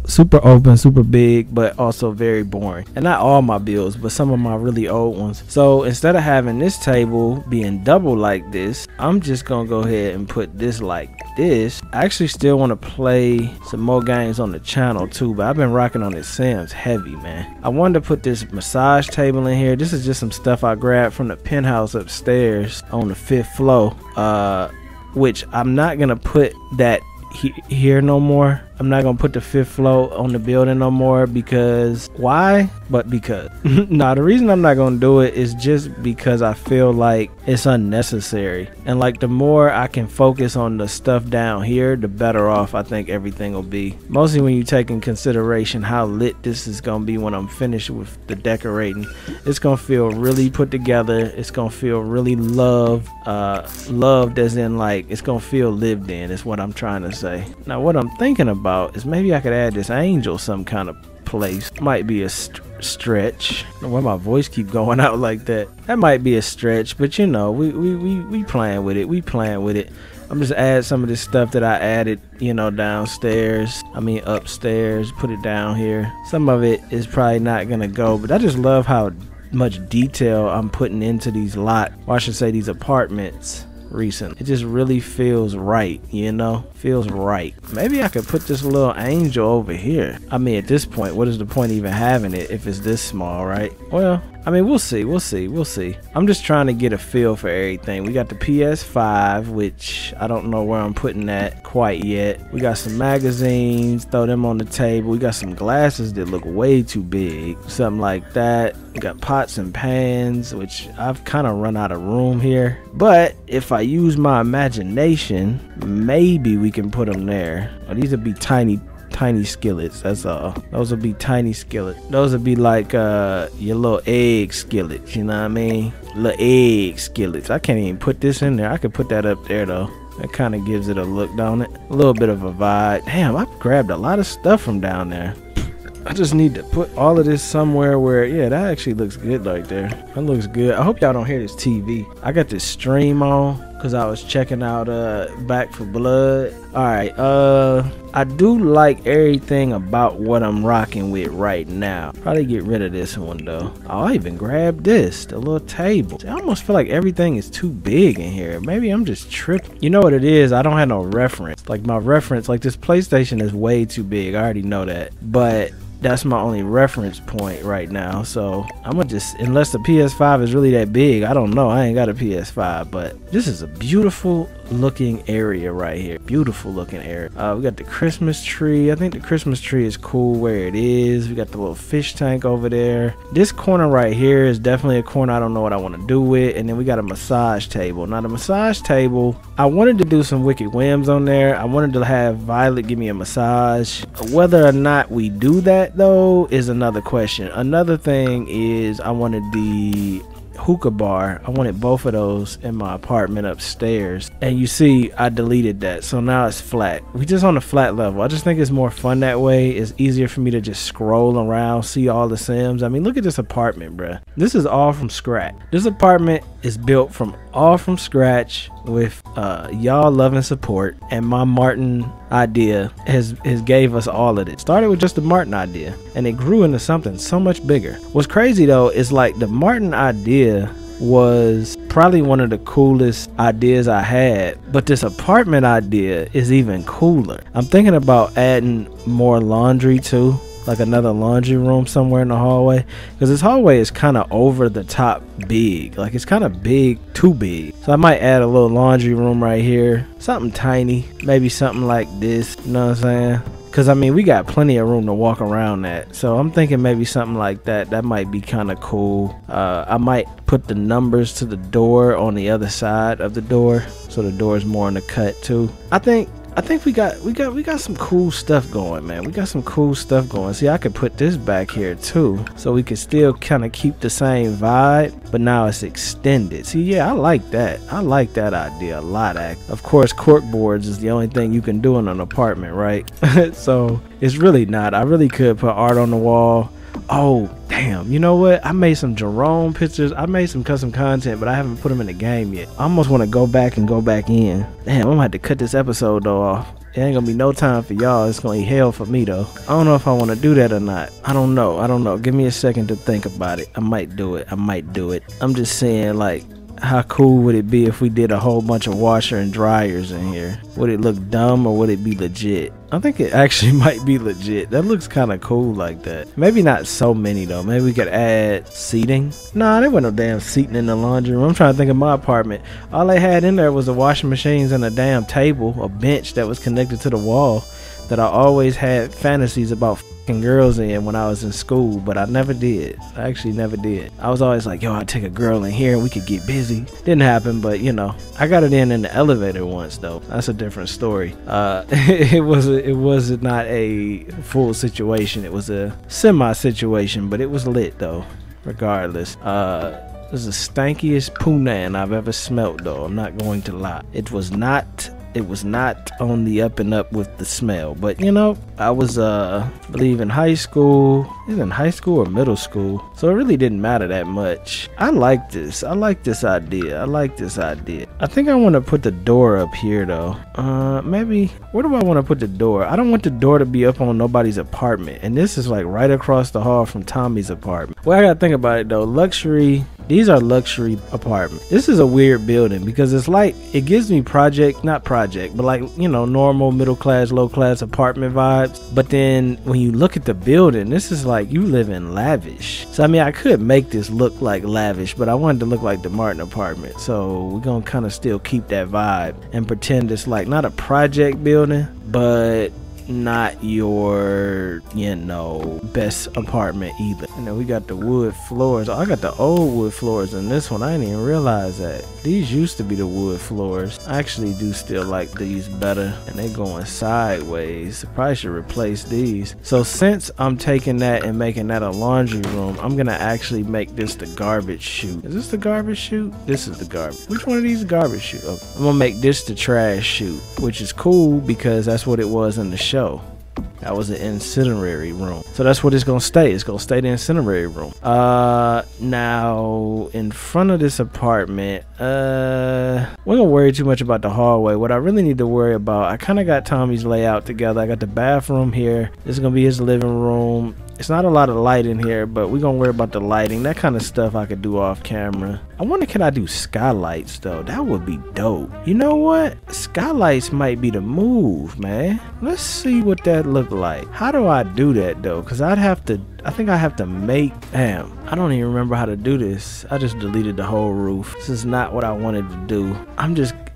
super open, super big, but also very boring. And not all my builds, but some of my really old ones. So instead of having this table being double like this, I'm just gonna go ahead and put this like this. I actually still want to play some more games on the channel too, but I've been rocking on this Sims heavy, man. I wanted to put this massage table in here. This is just some stuff I grabbed from the penthouse upstairs on the 5th floor, which I'm not gonna put that here no more. I'm not gonna put the 5th floor on the building no more, because why? But because nah, the reason I'm not gonna do it is just because I feel like it's unnecessary, and like the more I can focus on the stuff down here, the better off I think everything will be, mostly when you take in consideration how lit this is gonna be when I'm finished with the decorating. It's gonna feel really put together. It's gonna feel really loved as in like it's gonna feel lived in, is what I'm trying to say. Now what I'm thinking about is maybe I could add this angel some kind of place. Might be a stretch. I don't know why my voice keep going out like that. That might be a stretch, but you know, we playing with it. We playing with it. I'm just add some of this stuff that I added, you know, downstairs. I mean upstairs. Put it down here. Some of it is probably not gonna go, but I just love how much detail I'm putting into these or I should say these apartments recently. It just really feels right, you know, feels right. Maybe I could put this little angel over here. I mean, at this point, what is the point even having it if it's this small, right? Well, I mean, we'll see. I'm just trying to get a feel for everything. We got the PS5, which I don't know where I'm putting that quite yet. We got some magazines, throw them on the table. We got some glasses that look way too big, something like that. We got pots and pans, which I've kind of run out of room here. But if I use my imagination, maybe we can put them there. Oh, these would be tiny skillets, that's all. Those would be tiny skillets. Those would be like your little egg skillets, you know what I mean? Little egg skillets. I can't even put this in there. I could put that up there though. That kind of gives it a look, don't it? A little bit of a vibe. Damn, I grabbed a lot of stuff from down there. I just need to put all of this somewhere where, yeah, that actually looks good right there. That looks good. I hope y'all don't hear this TV. I got this stream on because I was checking out Back for Blood. Alright, I do like everything about what I'm rocking with right now. Probably get rid of this one though. Oh, I even grabbed this, the little table. See, I almost feel like everything is too big in here. Maybe I'm just tripping. You know what it is? I don't have no reference. Like my reference, like this PlayStation is way too big. I already know that. But that's my only reference point right now, so I'm gonna just, unless the PS5 is really that big, I don't know. I ain't got a PS5, but this is a beautiful looking area right here. Beautiful looking area. We got the Christmas tree. I think the Christmas tree is cool where it is. We got the little fish tank over there. This corner right here is definitely a corner I don't know what I want to do with. And then we got a massage table. Now the massage table, I wanted to do some Wicked Whims on there. I wanted to have Violet give me a massage. Whether or not we do that though is another question. Another thing is I wanted the hookah bar. I wanted both of those in my apartment upstairs, and you see I deleted that, so now it's flat. We just on the flat level. I just think it's more fun that way. It's easier for me to just scroll around, see all the Sims. I mean, look at this apartment, bruh. This is all from scratch. This apartment is built from scratch with y'all love and support, and my Martin idea has gave us all of it. Started with just the Martin idea, and it grew into something so much bigger. What's crazy though is like the Martin idea was probably one of the coolest ideas I had, but this apartment idea is even cooler. I'm thinking about adding more laundry too, like another laundry room somewhere in the hallway, because this hallway is kind of over the top big. Like it's kind of big, too big. So I might add a little laundry room right here, something tiny, maybe something like this, you know what I'm saying? Because I mean, we got plenty of room to walk around at, so I'm thinking maybe something like that. That might be kind of cool. I might put the numbers to the door on the other side of the door, so the door is more in the cut too. I think we got some cool stuff going, man. We got some cool stuff going. See, I could put this back here too, so we could still kind of keep the same vibe, but now it's extended. See, yeah, I like that. I like that idea a lot. Of course, cork boards is the only thing you can do in an apartment, right? So it's really not. I really could put art on the wall. Oh, damn. You know what? I made some Jerome pictures. I made some custom content, but I haven't put them in the game yet. I almost want to go back in. Damn, I'm going to have to cut this episode though off. It ain't gonna be no time for y'all. It's gonna be hell for me though. I don't know if I want to do that or not. I don't know. Give me a second to think about it. I might do it. I'm just saying, like, how cool would it be if we did a whole bunch of washer and dryers in here? Would it look dumb or would it be legit? I think it actually might be legit. That looks kind of cool like that. Maybe not so many though. Maybe we could add seating. Nah, there wasn't no damn seating in the laundry room. I'm trying to think of my apartment. All they had in there was the washing machines and a damn table, a bench that was connected to the wall that I always had fantasies about fucking girls in when I was in school, but I never did. I actually never did. I was always like, yo, I'd take a girl in here and we could get busy. Didn't happen, but you know, I got it in the elevator once though. That's a different story. It was not a full situation. It was a semi situation, but it was lit though, regardless. This is the stankiest punnan I've ever smelt though. I'm not going to lie. It was not on the up and up with the smell, but you know, I was I believe in high school, either in high school or middle school, so it really didn't matter that much. I like this idea. I think I want to put the door up here though. Maybe, where do I want to put the door? I don't want the door to be up on nobody's apartment, and this is like right across the hall from Tommy's apartment. Well, I gotta think about it though. These are luxury apartments. This is a weird building because it's like, it gives me not project, but like, you know, normal middle class, low class apartment vibes. But then when you look at the building, this is like you live in lavish. So I mean, I could make this look like lavish, but I wanted to look like the Martin apartment. So we're gonna kind of still keep that vibe and pretend it's like not a project building, but not your, you know, best apartment either. And then we got the wood floors. I got the old wood floors in this one. I didn't even realize that. These used to be the wood floors. I actually do still like these better, and they going sideways. Probably should replace these. So since I'm taking that and making that a laundry room, I'm gonna actually make this the garbage chute. Is this the garbage chute? This is the garbage. Which one of these is garbage chute? Oh, I'm gonna make this the trash chute, which is cool because that's what it was in the show. That was an incendiary room. So that's what it's gonna stay. It's gonna stay the incendiary room. Now in front of this apartment, we don't worry too much about the hallway. What I really need to worry about, I kind of got Tommy's layout together. I got the bathroom here. This is gonna be his living room. It's not a lot of light in here, but we're gonna worry about the lighting. That kind of stuff I could do off camera. I wonder, can I do skylights though? That would be dope. You know what? Skylights might be the move, man. Let's see what that look like. How do I do that though? Cause I think I have to make, damn, I don't even remember how to do this. I just deleted the whole roof. This is not what I wanted to do.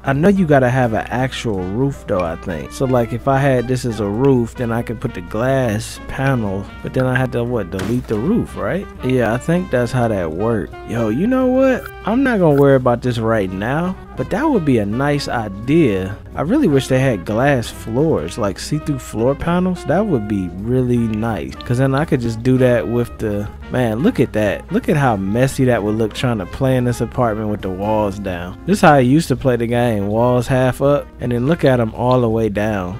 I know you gotta have an actual roof though, I think. So like if I had this as a roof, then I could put the glass panel, but then I had to delete the roof, right? Yeah, I think that's how that worked. Yo, you know what? I'm not gonna worry about this right now, but that would be a nice idea. I really wish they had glass floors, like see-through floor panels. That would be really nice, because then I could just do that with the, man, look at that. Look at how messy that would look trying to play in this apartment with the walls down. This is how I used to play the game, walls half up, and then look at them all the way down.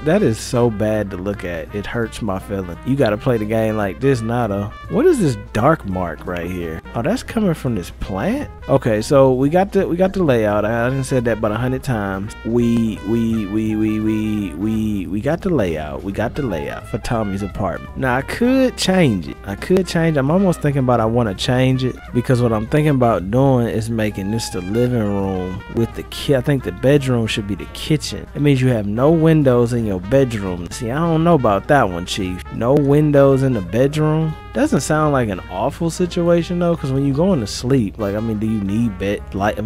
That is so bad to look at. It hurts my feeling. You gotta play the game like this now though. What is this dark mark right here? Oh, that's coming from this plant? Okay, so we got the layout. I didn't say that about 100 times. We got the layout. We got the layout for Tommy's apartment. Now I could change it. I'm almost thinking about I want to change it, because what I'm thinking about doing is making this the living room with the I think the bedroom should be the kitchen. It means you have no windows in your bedroom. See, I don't know about that one, Chief. No windows in the bedroom? Doesn't sound like an awful situation though, because when you going to sleep, like, I mean, do you need like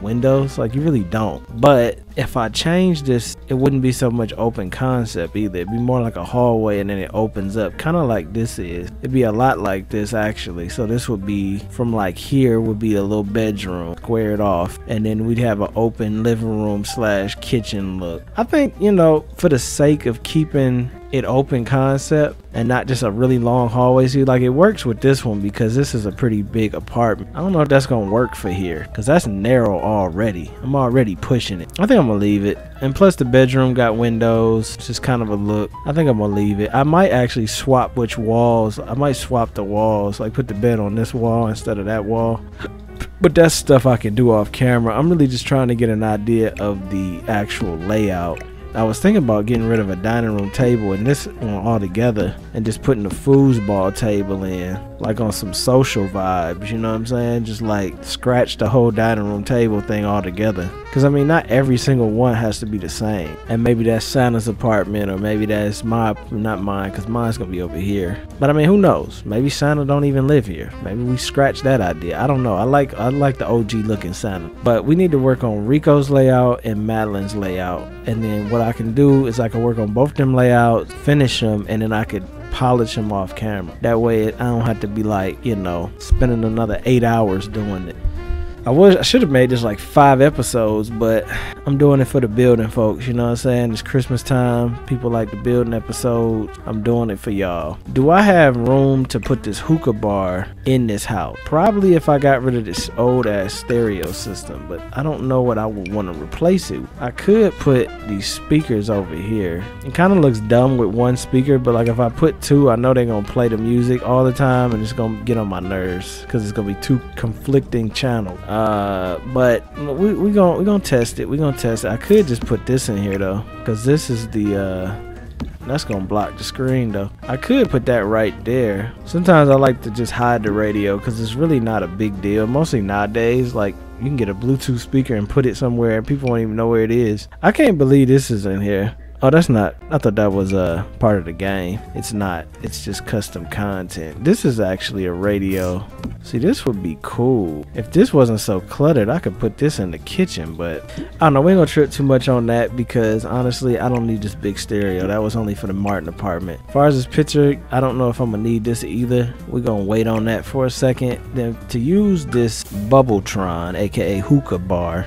windows? Like, you really don't. But if I change this, it wouldn't be so much open concept either. It'd be more like a hallway and then it opens up, kind of like this is. It'd be a lot like this actually. So this would be from like here would be a little bedroom squared off, and then we'd have an open living room / kitchen look. I think, you know, for the sake of keeping it open concept and not just a really long hallway, see, like, it works with this one because this is a pretty big apartment. I don't know if that's gonna work for here because that's narrow already. I'm already pushing it. I think I'm gonna leave it. And plus the bedroom got windows. It's just kind of a look. I think I'm gonna leave it. I might actually swap which walls. I might swap the walls, like put the bed on this wall instead of that wall. But that's stuff I can do off camera. I'm really just trying to get an idea of the actual layout I was thinking about getting rid of a dining room table and this one all together and just putting the foosball table in, like on some social vibes, you know what I'm saying? Just like scratch the whole dining room table thing all together. Because I mean, not every single one has to be the same. And maybe that's Santa's apartment, or maybe that's not mine, because mine's gonna be over here. But I mean, who knows? Maybe Santa don't even live here. Maybe we scratch that idea. I don't know. I like the OG looking Santa. But we need to work on Rico's layout and Madeline's layout. And then what I can do is I can work on both them layouts, finish them, and then I could polish them off camera. That way I don't have to be like, you know, spending another 8 hours doing it. I should have made this like 5 episodes, but I'm doing it for the building folks, you know what I'm saying? It's Christmas time. People like the building episodes. I'm doing it for y'all. Do I have room to put this hookah bar in this house? Probably if I got rid of this old ass stereo system, but I don't know what I would want to replace it. I could put these speakers over here. It kind of looks dumb with one speaker, but like if I put 2, I know they're going to play the music all the time and it's going to get on my nerves because it's going to be 2 conflicting channels. But we gonna test it. I could just put this in here though, because this is the that's gonna block the screen though. I could put that right there. Sometimes I like to just hide the radio because it's really not a big deal. Mostly nowadays, like you can get a Bluetooth speaker and put it somewhere and people won't even know where it is. I can't believe this is in here. Oh, that's not. I thought that was part of the game. It's not. It's just custom content. This is actually a radio. See, this would be cool. If this wasn't so cluttered, I could put this in the kitchen, but I don't know. We ain't gonna trip too much on that because honestly, I don't need this big stereo. That was only for the Martin apartment. As far as this picture, I don't know if I'm gonna need this either. We're gonna wait on that for a second. Then to use this Bubbletron, aka hookah bar,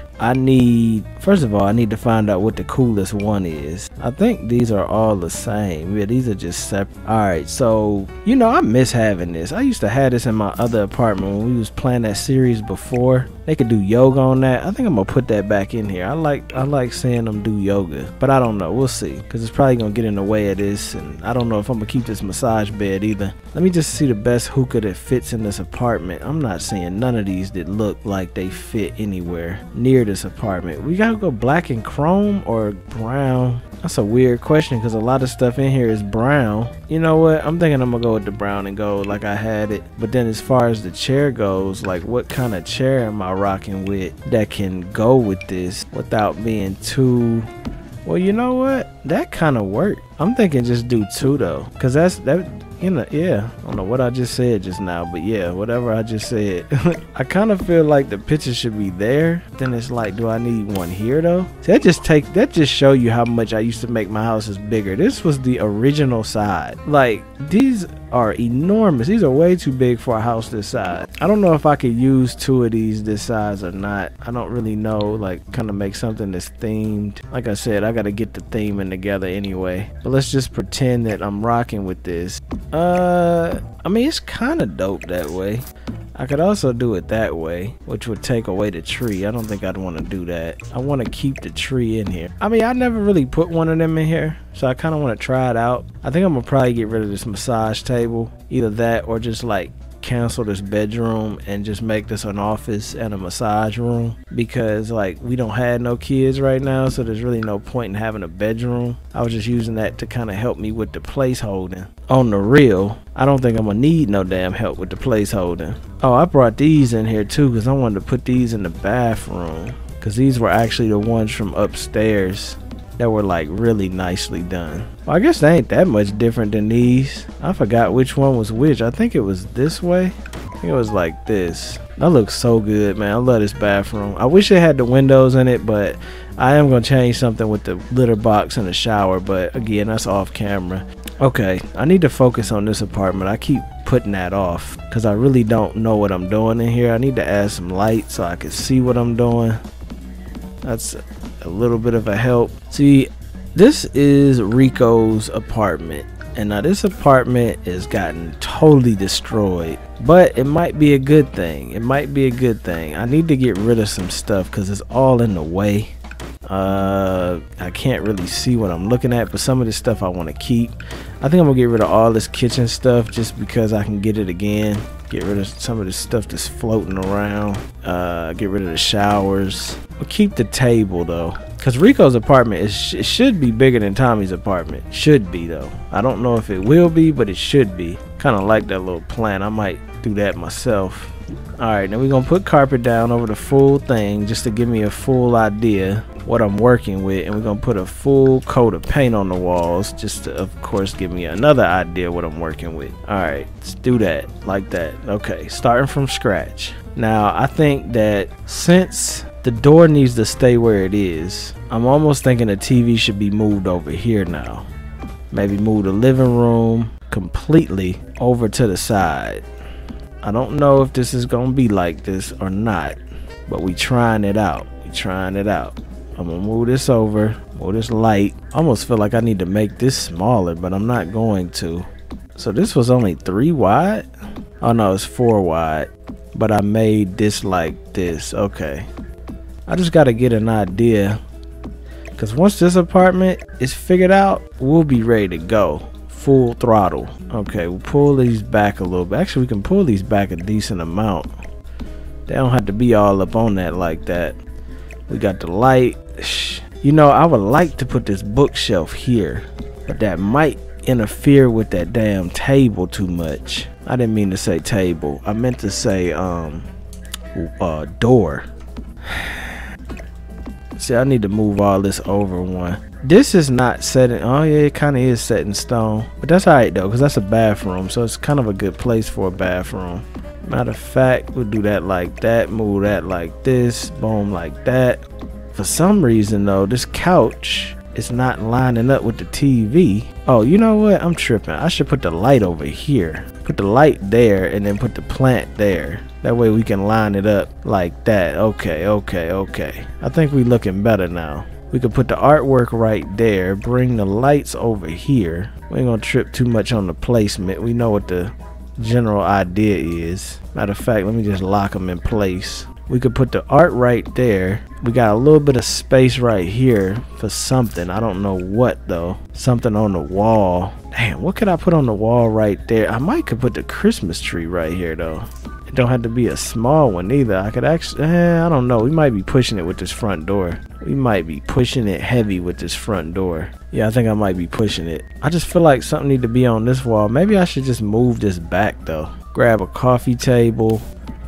first of all, I need to find out what the coolest one is. I think these are all the same. Yeah, these are just separate. Alright, so, you know, I miss having this. I used to have this in my other apartment when we was playing that series before. They could do yoga on that. I think I'm gonna put that back in here. I like seeing them do yoga, but I don't know. We'll see, because it's probably gonna get in the way of this, and I don't know if I'm gonna keep this massage bed either. Let me just see the best hookah that fits in this apartment. I'm not seeing none of these that look like they fit anywhere near this apartment. We gotta go black and chrome or brown. That's a weird question because a lot of stuff in here is brown. You know what? I'm thinking I'm gonna go with the brown and gold like I had it. But then as far as the chair goes, like what kind of chair am I rocking with that can go with this without being too... Well, you know what? That kind of worked. I'm thinking just do 2 though, because that you know, yeah, I don't know what I just said just now, but yeah, whatever I just said. I kind of feel like the picture should be there. Then it's like, do I need one here though? See, that just show you how much I used to make my houses bigger. This was the original side. Like, these are enormous. These are way too big for a house this size. I don't know if I could use 2 of these this size or not. I don't really know, like kind of make something that's themed. Like I said, I got to get the theming together anyway. But let's just pretend that I'm rocking with this. I mean, it's kind of dope that way. I could also do it that way, which would take away the tree. I don't think I'd want to do that. I want to keep the tree in here. I mean, I never really put one of them in here, so I kind of want to try it out. I think I'm gonna probably get rid of this massage table. Either that or just like cancel this bedroom and just make this an office and a massage room, because like we don't have no kids right now, so there's really no point in having a bedroom. I was just using that to kind of help me with the place holding. On the real, I don't think I'm gonna need no damn help with the place holding. Oh, I brought these in here too because I wanted to put these in the bathroom, because these were actually the ones from upstairs that were like really nicely done. Well, I guess they ain't that much different than these. I forgot which one was which. I think it was this way. I think it was like this. That looks so good, man. I love this bathroom. I wish it had the windows in it, but I am gonna change something with the litter box and the shower, but again, that's off camera. Okay, I need to focus on this apartment. I keep putting that off because I really don't know what I'm doing in here. I need to add some light so I can see what I'm doing. That's a little bit of a help. See, this is Rico's apartment, and now this apartment has gotten totally destroyed, but it might be a good thing. It might be a good thing. I need to get rid of some stuff because it's all in the way. I can't really see what I'm looking at, but some of this stuff I want to keep. I think I'm gonna get rid of all this kitchen stuff just because I can get it again. Get rid of some of this stuff that's floating around. Get rid of the showers. We'll keep the table though. Because Rico's apartment it should be bigger than Tommy's apartment. Should be though. I don't know if it will be, but it should be. Kind of like that little plan. I might do that myself. Alright, now we're going to put carpet down over the full thing just to give me a full idea what I'm working with. And we're going to put a full coat of paint on the walls just to, of course, give me another idea what I'm working with. Alright, let's do that like that. Okay, starting from scratch. Now, I think that since the door needs to stay where it is, I'm almost thinking the TV should be moved over here now. Maybe move the living room completely over to the side. I don't know if this is gonna be like this or not, but we trying it out. I'm gonna move this over, move this light. I almost feel like I need to make this smaller, but I'm not going to. So this was only 3 wide? Oh no, it's 4 wide, but I made this like this. Okay, I just gotta get an idea, because once this apartment is figured out, we'll be ready to go. Full throttle. Okay, we'll pull these back a little bit. Actually, we can pull these back a decent amount. They don't have to be all up on that like that. We got the light. You know, I would like to put this bookshelf here, but that might interfere with that damn table too much. I didn't mean to say table. I meant to say door. See, I need to move all this over one. This is not set in, oh yeah, it kind of is set in stone, but that's alright though, because that's a bathroom, so it's kind of a good place for a bathroom. Matter of fact, we'll do that like that, move that like this, boom, like that. For some reason though, this couch is not lining up with the TV. Oh, you know what? I'm tripping. I should put the light over here. Put the light there and then put the plant there. That way we can line it up like that. Okay. I think we looking better now. We could put the artwork right there, bring the lights over here. We ain't gonna trip too much on the placement. We know what the general idea is. Matter of fact, let me just lock them in place. We could put the art right there. We got a little bit of space right here for something. I don't know what though. Something on the wall. Damn, what could I put on the wall right there? I might could put the Christmas tree right here though. It don't have to be a small one either. I could actually, I don't know. We might be pushing it with this front door. We might be pushing it heavy with this front door. Yeah, I think I might be pushing it. I just feel like something need to be on this wall. Maybe I should just move this back though. Grab a coffee table.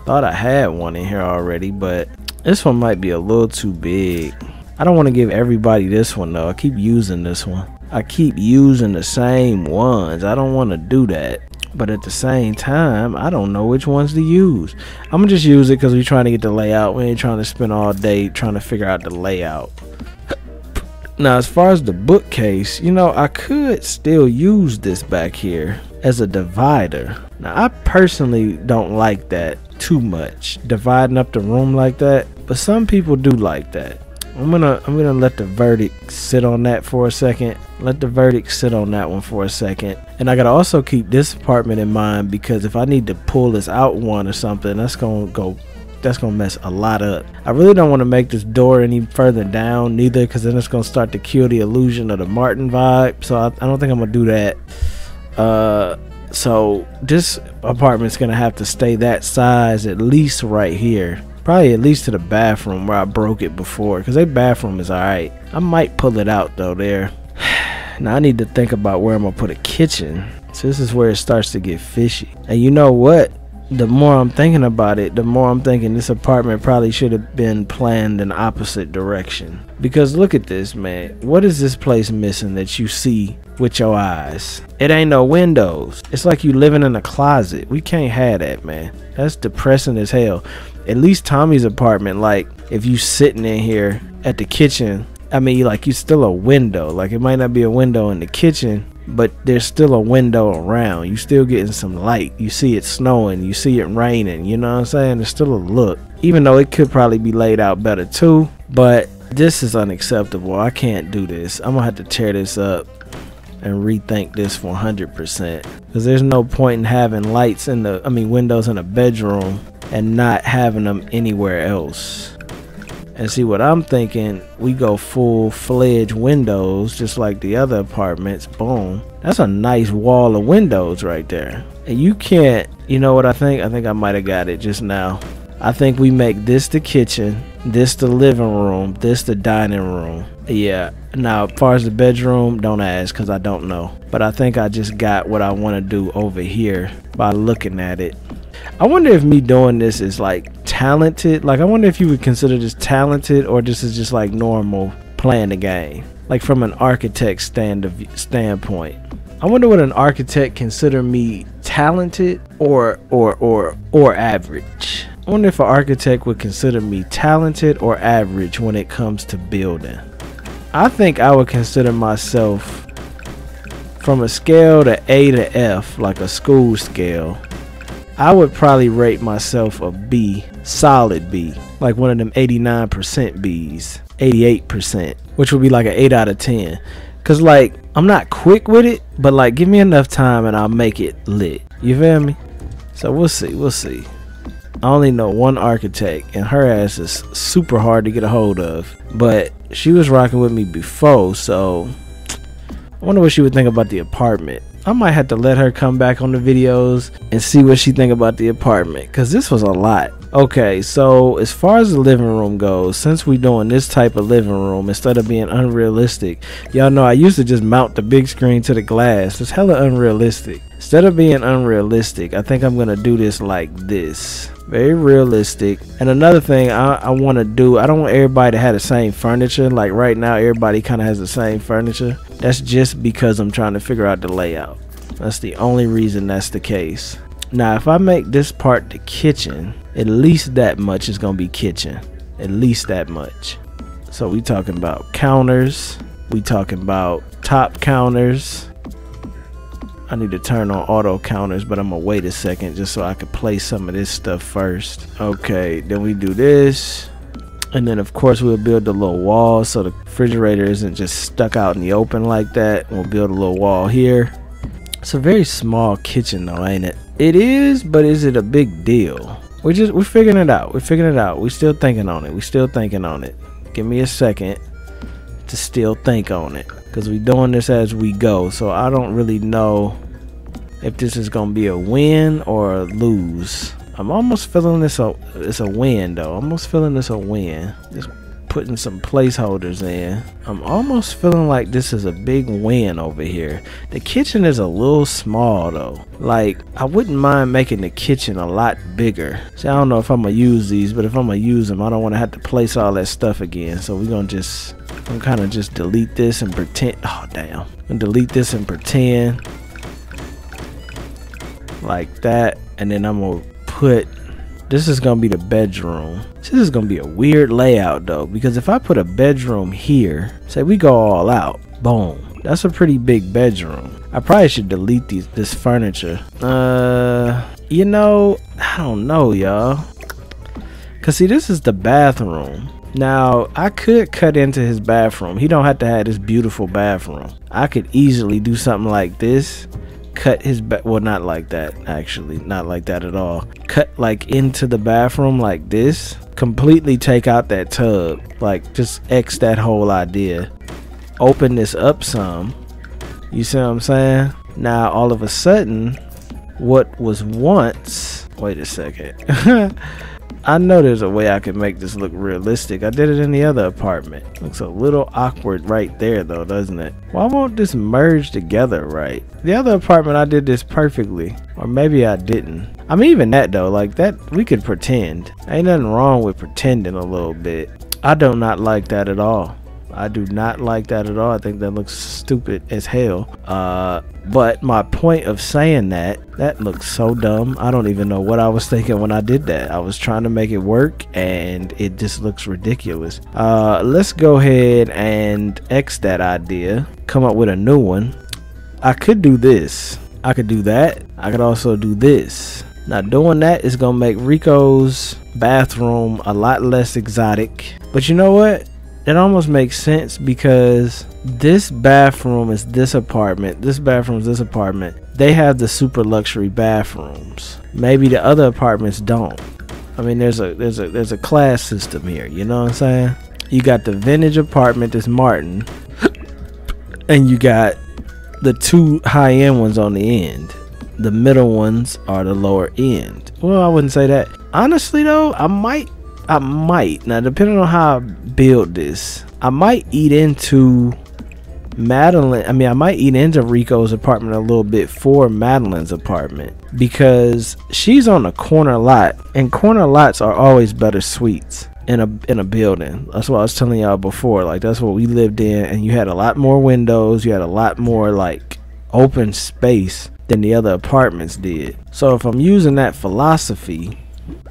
Thought I had one in here already, but this one might be a little too big. I don't want to give everybody this one though. I keep using this one. I keep using the same ones. I don't want to do that. But at the same time, I don't know which ones to use. I'm gonna just use it because we're trying to get the layout. We ain't trying to spend all day trying to figure out the layout. Now, as far as the bookcase, you know, I could still use this back here as a divider. Now, I personally don't like that too much, dividing up the room like that, but some people do like that. I'm gonna let the verdict sit on that for a second. Let the verdict sit on that one for a second. And I gotta also keep this apartment in mind, because if I need to pull this out one or something, that's gonna mess a lot up. I really don't want to make this door any further down neither, because then it's gonna start to kill the illusion of the Martin vibe. So I don't think I'm gonna do that. So this apartment's gonna have to stay that size at least right here. Probably at least to the bathroom where I broke it before, because that bathroom is alright. I might pull it out though there. Now I need to think about where I'm gonna put a kitchen. So this is where it starts to get fishy. And you know what? The more I'm thinking about it, the more I'm thinking this apartment probably should have been planned in the opposite direction. Because look at this, man. What is this place missing that you see with your eyes? It ain't no windows. It's like you living in a closet. We can't have that, man. That's depressing as hell. At least Tommy's apartment, like if you sitting in here at the kitchen, I mean, like you still a window. Like it might not be a window in the kitchen, but there's still a window around. You still getting some light. You see it snowing, you see it raining, you know what I'm saying? There's still a look, even though it could probably be laid out better too. But this is unacceptable. I can't do this. I'm gonna have to tear this up and rethink this 100%, because there's no point in having lights in the windows in a bedroom and not having them anywhere else. And see, what I'm thinking, we go full-fledged windows just like the other apartments. Boom. That's a nice wall of windows right there. And you can't, you know what I think? I think I might have got it just now. I think we make this the kitchen. This the living room. This the dining room. Yeah. Now, as far as the bedroom, don't ask because I don't know. But I think I just got what I want to do over here by looking at it. I wonder if me doing this is like talented. Like, I wonder if you would consider this talented or this is just like normal playing the game. Like from an architect standpoint. I wonder what an architect consider me talented or average. I wonder if an architect would consider me talented or average when it comes to building. I think I would consider myself, from a scale to A to F, like a school scale, I would probably rate myself a B, solid B, like one of them 89% Bs, 88%, which would be like an 8 out of 10. Cause like, I'm not quick with it, but like, give me enough time and I'll make it lit. You feel me? So we'll see. I only know one architect and her ass is super hard to get a hold of, but she was rocking with me before, so I wonder what she would think about the apartment. I might have to let her come back on the videos and see what she think about the apartment, cause this was a lot. Okay, so as far as the living room goes, since we doing this type of living room instead of being unrealistic, y'all know I used to just mount the big screen to the glass. It's hella unrealistic. Instead of being unrealistic, I think I'm gonna do this like this. Very realistic. And another thing I want to do, I don't want everybody to have the same furniture. Like right now, everybody kind of has the same furniture. That's just because I'm trying to figure out the layout. That's the only reason that's the case. Now, if I make this part the kitchen, at least that much is gonna be kitchen. At least that much. So we talking about counters. We talking about top counters. I need to turn on auto counters, but I'm gonna wait a second just so I can place some of this stuff first. Okay, then we do this. And then of course we'll build the little wall so the refrigerator isn't just stuck out in the open like that. We'll build a little wall here. It's a very small kitchen though, ain't it? It is, but is it a big deal? We're figuring it out. We're still thinking on it. Give me a second to still think on it, because we doing this as we go, so I don't really know if this is gonna be a win or a lose. I'm almost feeling it's a win though. Almost feeling this a win. Just putting some placeholders in. I'm almost feeling like this is a big win over here. The kitchen is a little small though. Like, I wouldn't mind making the kitchen a lot bigger. See, I don't know if I'm gonna use these, but if I'm gonna use them, I don't want to have to place all that stuff again. So we're gonna I'm kind of just delete this and pretend. Oh damn. I'm gonna delete this and pretend like that, and then I'm gonna put, this is gonna be the bedroom. This is gonna be a weird layout though, because if I put a bedroom here, say we go all out, boom, that's a pretty big bedroom. I probably should delete this furniture. You know, I don't know, y'all, cause see, this is the bathroom. Now I could cut into his bathroom. He don't have to have this beautiful bathroom. I could easily do something like this. Cut his well, not like that, actually, not like that at all. Cut like into the bathroom like this, completely take out that tub, like just X that whole idea. Open this up some, you see what I'm saying? Now all of a sudden, what was once, wait a second, I know there's a way I can make this look realistic. I did it in the other apartment. Looks a little awkward right there though, doesn't it? Why won't this merge together right? The other apartment I did this perfectly. Or maybe I didn't. I mean, even that though, like that, we could pretend. Ain't nothing wrong with pretending a little bit. I do not like that at all. I do not like that at all. I think that looks stupid as hell. But my point of saying that looks so dumb. I don't even know what I was thinking when I did that. I was trying to make it work and it just looks ridiculous. Let's go ahead and X that idea. Come up with a new one. I could do this. I could do that. I could also do this. Now doing that is gonna make Rico's bathroom a lot less exotic. But you know what? It almost makes sense because this bathroom is this apartment. This bathroom is this apartment. They have the super luxury bathrooms. Maybe the other apartments don't. I mean, there's a class system here. You know what I'm saying? You got the vintage apartment that's Martin, and you got the two high-end ones on the end. The middle ones are the lower end. Well, I wouldn't say that. Honestly though, I might I might, now depending on how I build this, I might eat into I might eat into Rico's apartment a little bit for Madeline's apartment, because she's on a corner lot, and corner lots are always better suites in a building. That's what I was telling y'all before. Like, that's what we lived in, and you had a lot more windows, you had a lot more like open space than the other apartments did. So if I'm using that philosophy,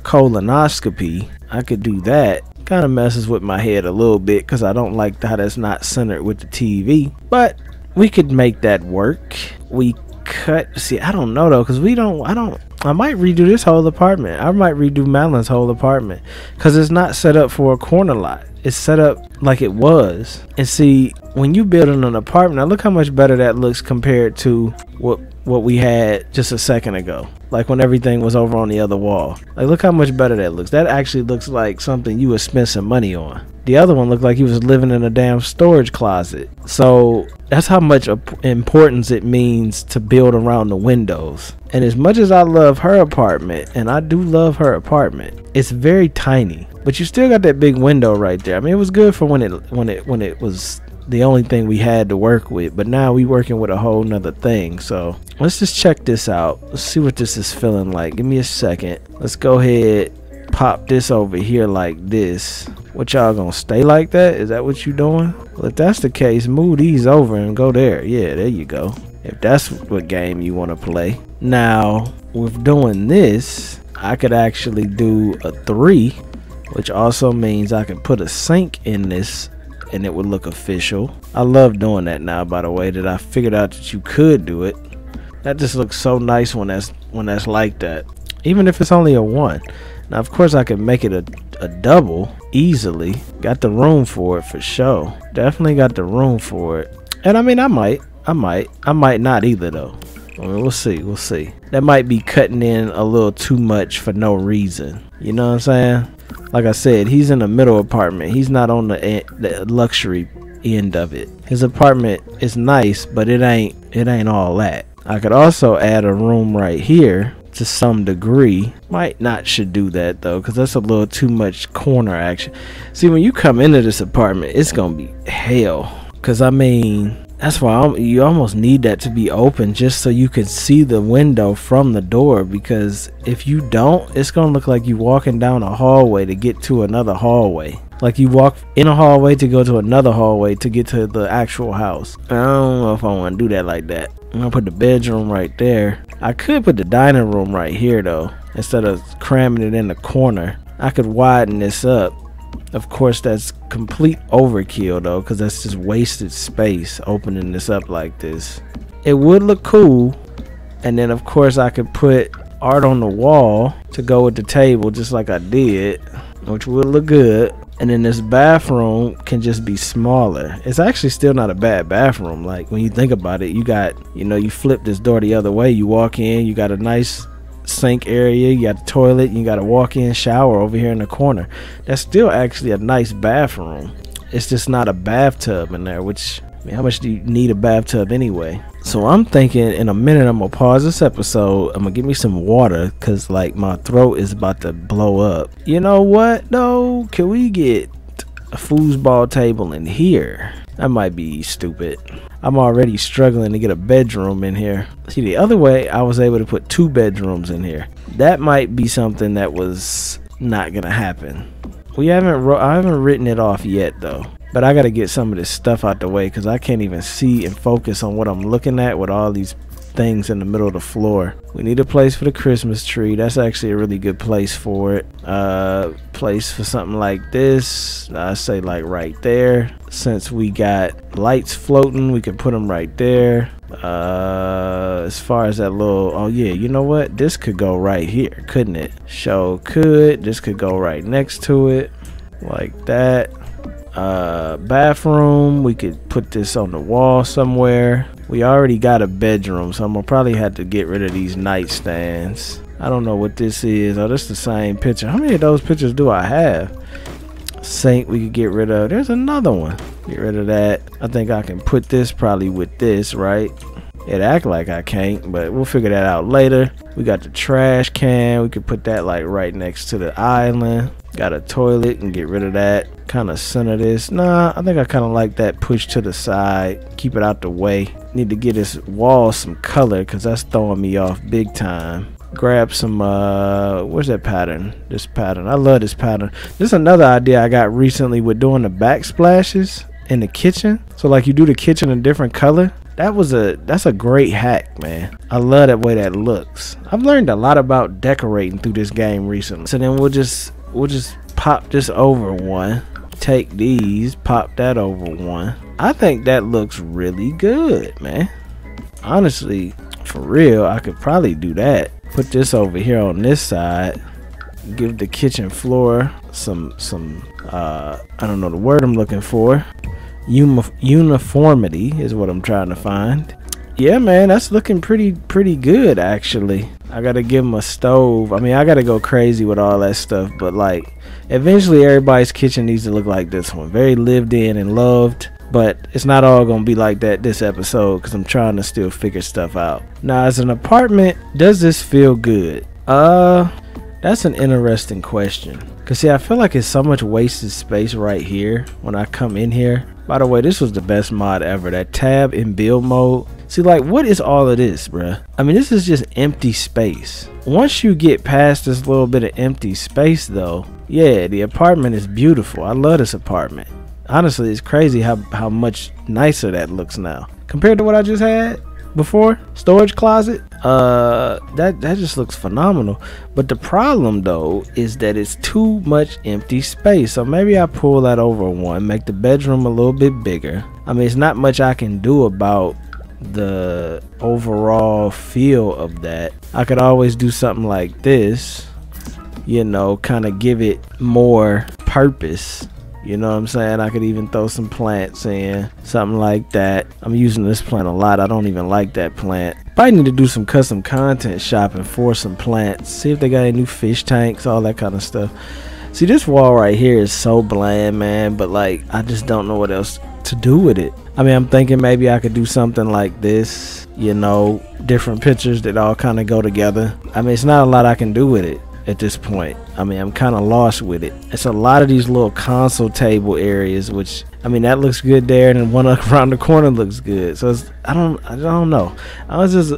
colonoscopy, I could do that. Kind of messes with my head a little bit because I don't like how that's not centered with the TV, but we could make that work. We cut, see, I don't know though, because I might redo this whole apartment. I might redo Madeline's whole apartment, because it's not set up for a corner lot. It's set up like it was. And see, when you build an apartment, now look how much better that looks compared to what we had just a second ago, like when everything was over on the other wall. Like, look how much better that looks. That actually looks like something you would spend some money on. The other one looked like he was living in a damn storage closet. So that's how much importance it means to build around the windows. And as much as I love her apartment, and I do love her apartment, it's very tiny, but you still got that big window right there. I mean, it was good for when it was the only thing we had to work with, but now we working with a whole nother thing. So let's just check this out. Let's see what this is feeling like. Give me a second. Let's go ahead, pop this over here like this. What, y'all gonna stay like that? Is that what you doing? Well, if that's the case, move these over and go there. Yeah, there you go. If that's what game you want to play. Now with doing this, I could actually do a 3, which also means I can put a sink in this and it would look official. I love doing that now, by the way, that I figured out that you could do it. That just looks so nice when that's like that, even if it's only a 1. Now of course I can make it a double easily. Got the room for it for sure. Definitely got the room for it. And I mean, I might not either though. I mean, we'll see. That might be cutting in a little too much for no reason. You know what I'm saying? Like I said, he's in the middle apartment. He's not on the luxury end of it. His apartment is nice, but it ain't all that. I could also add a room right here to some degree. Might not should do that though, because that's a little too much corner action. See, when you come into this apartment, it's gonna be hell. Because I mean, that's why you almost need that to be open, just so you can see the window from the door, because if you don't, it's gonna look like you walking down a hallway to get to another hallway. Like you walk in a hallway to go to another hallway to get to the actual house. I don't know if I want to do that like that. I'm gonna put the bedroom right there. I could put the dining room right here though, instead of cramming it in the corner. I could widen this up. Of course, that's complete overkill though, because that's just wasted space opening this up like this. It would look cool, and then of course I could put art on the wall to go with the table, just like I did, which would look good. And then this bathroom can just be smaller. It's actually still not a bad bathroom. Like when you think about it, you got, you flip this door the other way, you walk in, you got a nice sink area, you got the toilet, you got a walk-in shower over here in the corner. That's still actually a nice bathroom. It's just not a bathtub in there, which, I mean, how much do you need a bathtub anyway? So I'm thinking in a minute I'm gonna pause this episode. I'm gonna get me some water, because like my throat is about to blow up. You know what though? Can we get a foosball table in here? That might be stupid. I'm already struggling to get a bedroom in here. See, the other way I was able to put 2 bedrooms in here. That might be something that was not gonna happen. I haven't written it off yet though, but I gotta get some of this stuff out the way, because I can't even see and focus on what I'm looking at with all these things in the middle of the floor. We need a place for the Christmas tree. That's actually a really good place for it. Place for something like this, I say like right there. Since we got lights floating, we can put them right there. As far as that little, oh yeah, you know what, this could go right here, couldn't it? Sure could. This could go right next to it like that. Bathroom, we could put this on the wall somewhere. We already got a bedroom, so I'm gonna probably have to get rid of these nightstands. I don't know what this is. Oh, this is the same picture. How many of those pictures do I have? Sink we could get rid of. There's another one. Get rid of that. I think I can put this probably with this, right? It act like I can't, but we'll figure that out later. We got the trash can. We could put that like right next to the island. Got a toilet and get rid of that. Kind of center this. Nah, I think I kind of like that pushed to the side. Keep it out the way. Need to get this wall some color because that's throwing me off big time. Grab some where's that pattern? This pattern. I love this pattern. This is another idea I got recently with doing the backsplashes in the kitchen. So like you do the kitchen a different color. That's a great hack, man. I love that way that looks. I've learned a lot about decorating through this game recently. So then we'll just pop this over one. Take these, pop that over one. I think that looks really good, man. Honestly, for real, I could probably do that. Put this over here on this side. Give the kitchen floor some I don't know the word I'm looking for. Uniformity is what I'm trying to find. Yeah, man, that's looking pretty good actually. I gotta give them a stove. I mean, I gotta go crazy with all that stuff, but like eventually everybody's kitchen needs to look like this one. Very lived in and loved. But it's not all gonna be like that this episode because I'm trying to still figure stuff out. Now, as an apartment, does this feel good? That's an interesting question. Cause see, I feel like it's so much wasted space right here when I come in here. By the way, this was the best mod ever. That tab in build mode. See, like, what is all of this, bruh? I mean, this is just empty space. Once you get past this little bit of empty space, though, yeah, the apartment is beautiful. I love this apartment. Honestly, it's crazy how much nicer that looks now compared to what I just had before. Storage closet, that just looks phenomenal. But the problem though is that it's too much empty space. So maybe I pull that over one, make the bedroom a little bit bigger. I mean, it's not much I can do about the overall feel of that. I could always do something like this, you know, kind of give it more purpose. You know what I'm saying? I could even throw some plants in, something like that. I'm using this plant a lot. I don't even like that plant. Probably need to do some custom content shopping for some plants. See if they got any new fish tanks, all that kind of stuff. See, this wall right here is so bland, man. But like, I just don't know what else to do with it. I mean, I'm thinking maybe I could do something like this. You know, different pictures that all kind of go together. I mean, it's not a lot I can do with it at this point. I mean, I'm kind of lost with it. It's a lot of these little console table areas, which, I mean, that looks good there, and then one around the corner looks good. So it's, I don't know. I was just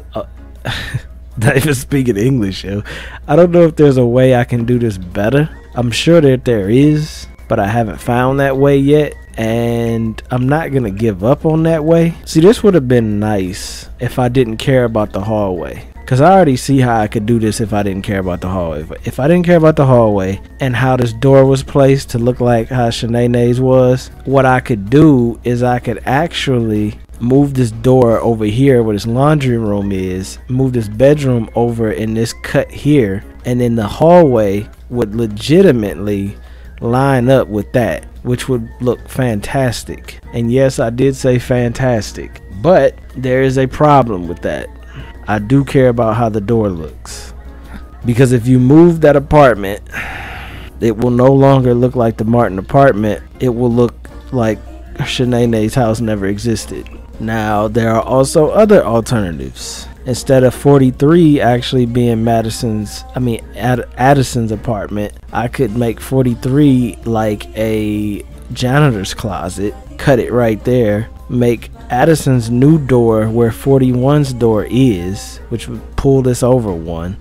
not even speaking English, yo. I don't know if there's a way I can do this better. I'm sure that there is, but I haven't found that way yet, and I'm not gonna give up on that way. See, this would have been nice if I didn't care about the hallway. Because I already see how I could do this if I didn't care about the hallway. If I didn't care about the hallway and how this door was placed to look like how Shanae's was, what I could do is I could actually move this door over here where this laundry room is, move this bedroom over in this cut here, and then the hallway would legitimately line up with that, which would look fantastic. And yes, I did say fantastic, but there is a problem with that. I do care about how the door looks, because if you move that apartment, it will no longer look like the Martin apartment. It will look like Shanae's house never existed. Now, there are also other alternatives. Instead of 43 actually being Addison's apartment, I could make 43 like a janitor's closet, cut it right there, make Addison's new door where 41's door is, which would pull this over one,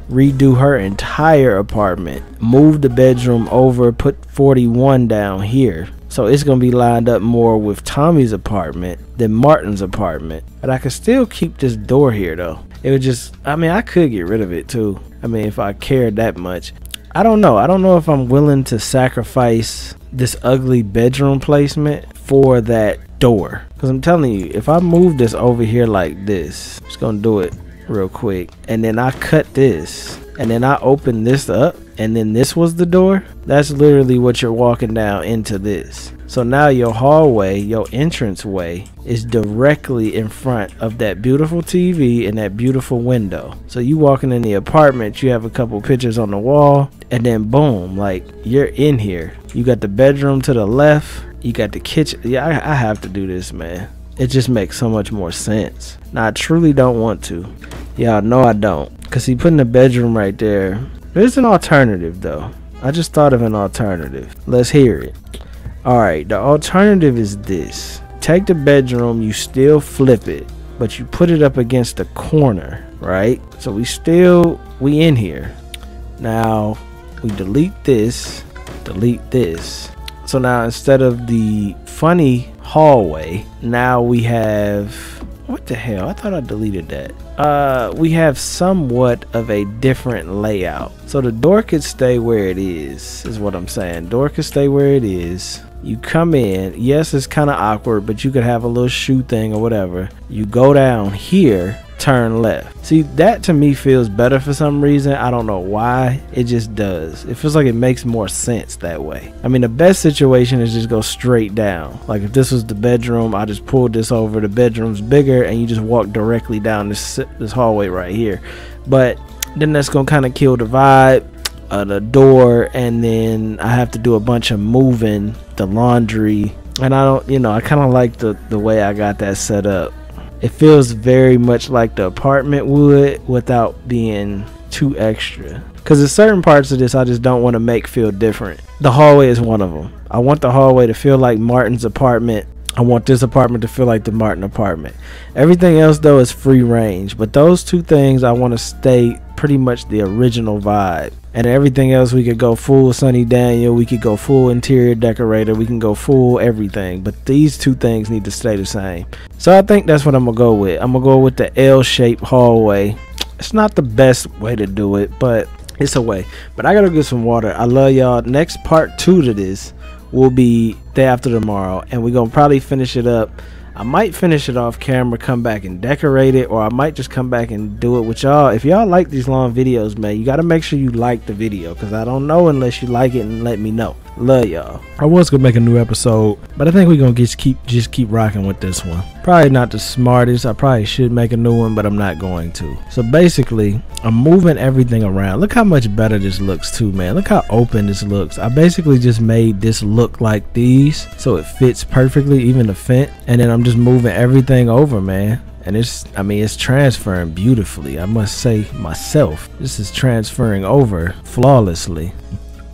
redo her entire apartment, move the bedroom over, put 41 down here. So it's gonna be lined up more with Tommy's apartment than Martin's apartment. But I could still keep this door here though. It would just, I mean, I could get rid of it too. I mean, if I cared that much. I don't know. I don't know if I'm willing to sacrifice this ugly bedroom placement for that door. Because I'm telling you, if I move this over here like this, I'm just gonna do it real quick, and then I cut this, and then I open this up, and then this was the door, that's literally what you're walking down into this. So now your hallway, your entrance way, is directly in front of that beautiful TV and that beautiful window. So you walking in the apartment, you have a couple pictures on the wall, and then boom, like, you're in here. You got the bedroom to the left, you got the kitchen. Yeah, I have to do this, man. it just makes so much more sense. Now I truly don't want to. Y'all know I don't. Cause he putting the bedroom right there. There's an alternative though. I just thought of an alternative. Let's hear it. Alright, the alternative is this. Take the bedroom, you still flip it, but you put it up against the corner, right? So we in here. Now we delete this. So now instead of the funny hallway, now we have, what the hell? I thought I deleted that. We have somewhat of a different layout. So the door could stay where it is what I'm saying. Door could stay where it is. You come in, yes, it's kind of awkward, but you could have a little shoe thing or whatever. You go down here, turn left. See, that to me feels better for some reason. I don't know why. It just does. It feels like it makes more sense that way. I mean, the best situation is just go straight down. Like if this was the bedroom, I just pulled this over. The bedroom's bigger and you just walk directly down this hallway right here. But then that's gonna kind of kill the vibe of the door, and then I have to do a bunch of moving, the laundry, and I don't, I kind of like the way I got that set up. It feels very much like the apartment would without being too extra. Because there's certain parts of this I just don't want to make feel different. The hallway is one of them. I want the hallway to feel like Martin's apartment. I want this apartment to feel like the Martin apartment. Everything else though is free range, but those two things I want to stay pretty much the original vibe. And everything else we could go full Sonny Daniel, we could go full interior decorator, we can go full everything, but these two things need to stay the same. So I think that's what I'm gonna go with. I'm gonna go with the L-shaped hallway. It's not the best way to do it, but it's a way. But I gotta get some water. I love y'all. Next part 2 to this will be day after tomorrow, and we're gonna probably finish it up. I might finish it off camera, come back and decorate it, or I might just come back and do it with y'all. If y'all like these long videos, man, you gotta make sure you like the video, because I don't know unless you like it and let me know. Love y'all. I was gonna make a new episode, but I think we're gonna just keep rocking with this one. Probably not the smartest. I probably should make a new one, but I'm not going to. So basically, I'm moving everything around. Look how much better this looks too, man. Look how open this looks. I basically just made this look like these, so it fits perfectly, even the fence. And then I'm just moving everything over, man. And it's transferring beautifully. I must say myself, this is transferring over flawlessly.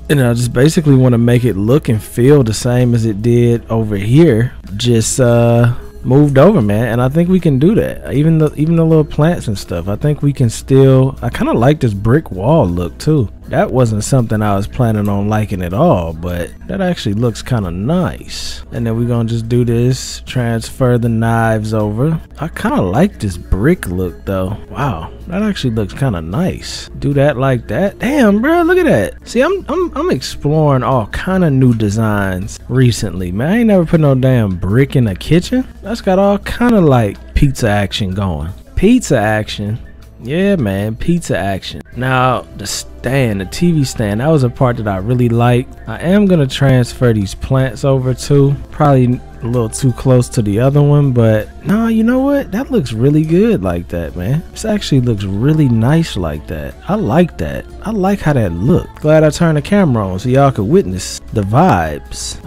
And I just basically want to make it look and feel the same as it did over here, just moved over, man. And I think we can do that. Even the little plants and stuff, I think we can still. I kind of like this brick wall look too. That wasn't something I was planning on liking at all, but that actually looks kind of nice. And then we're gonna just do this, transfer the knives over. I kind of like this brick look though. Wow, that actually looks kind of nice. Do that like that. Damn, bro, look at that. See, I'm exploring all kind of new designs recently, man. I ain't never put no damn brick in a kitchen. That's got all kind of like pizza action going. Pizza action. Yeah, man, pizza action. Now, the TV stand, that was a part that I really like. I am going to transfer these plants over too. Probably a little too close to the other one, but no, you know what? That looks really good like that, man. This actually looks really nice like that. I like that. I like how that looked. Glad I turned the camera on so y'all could witness the vibes.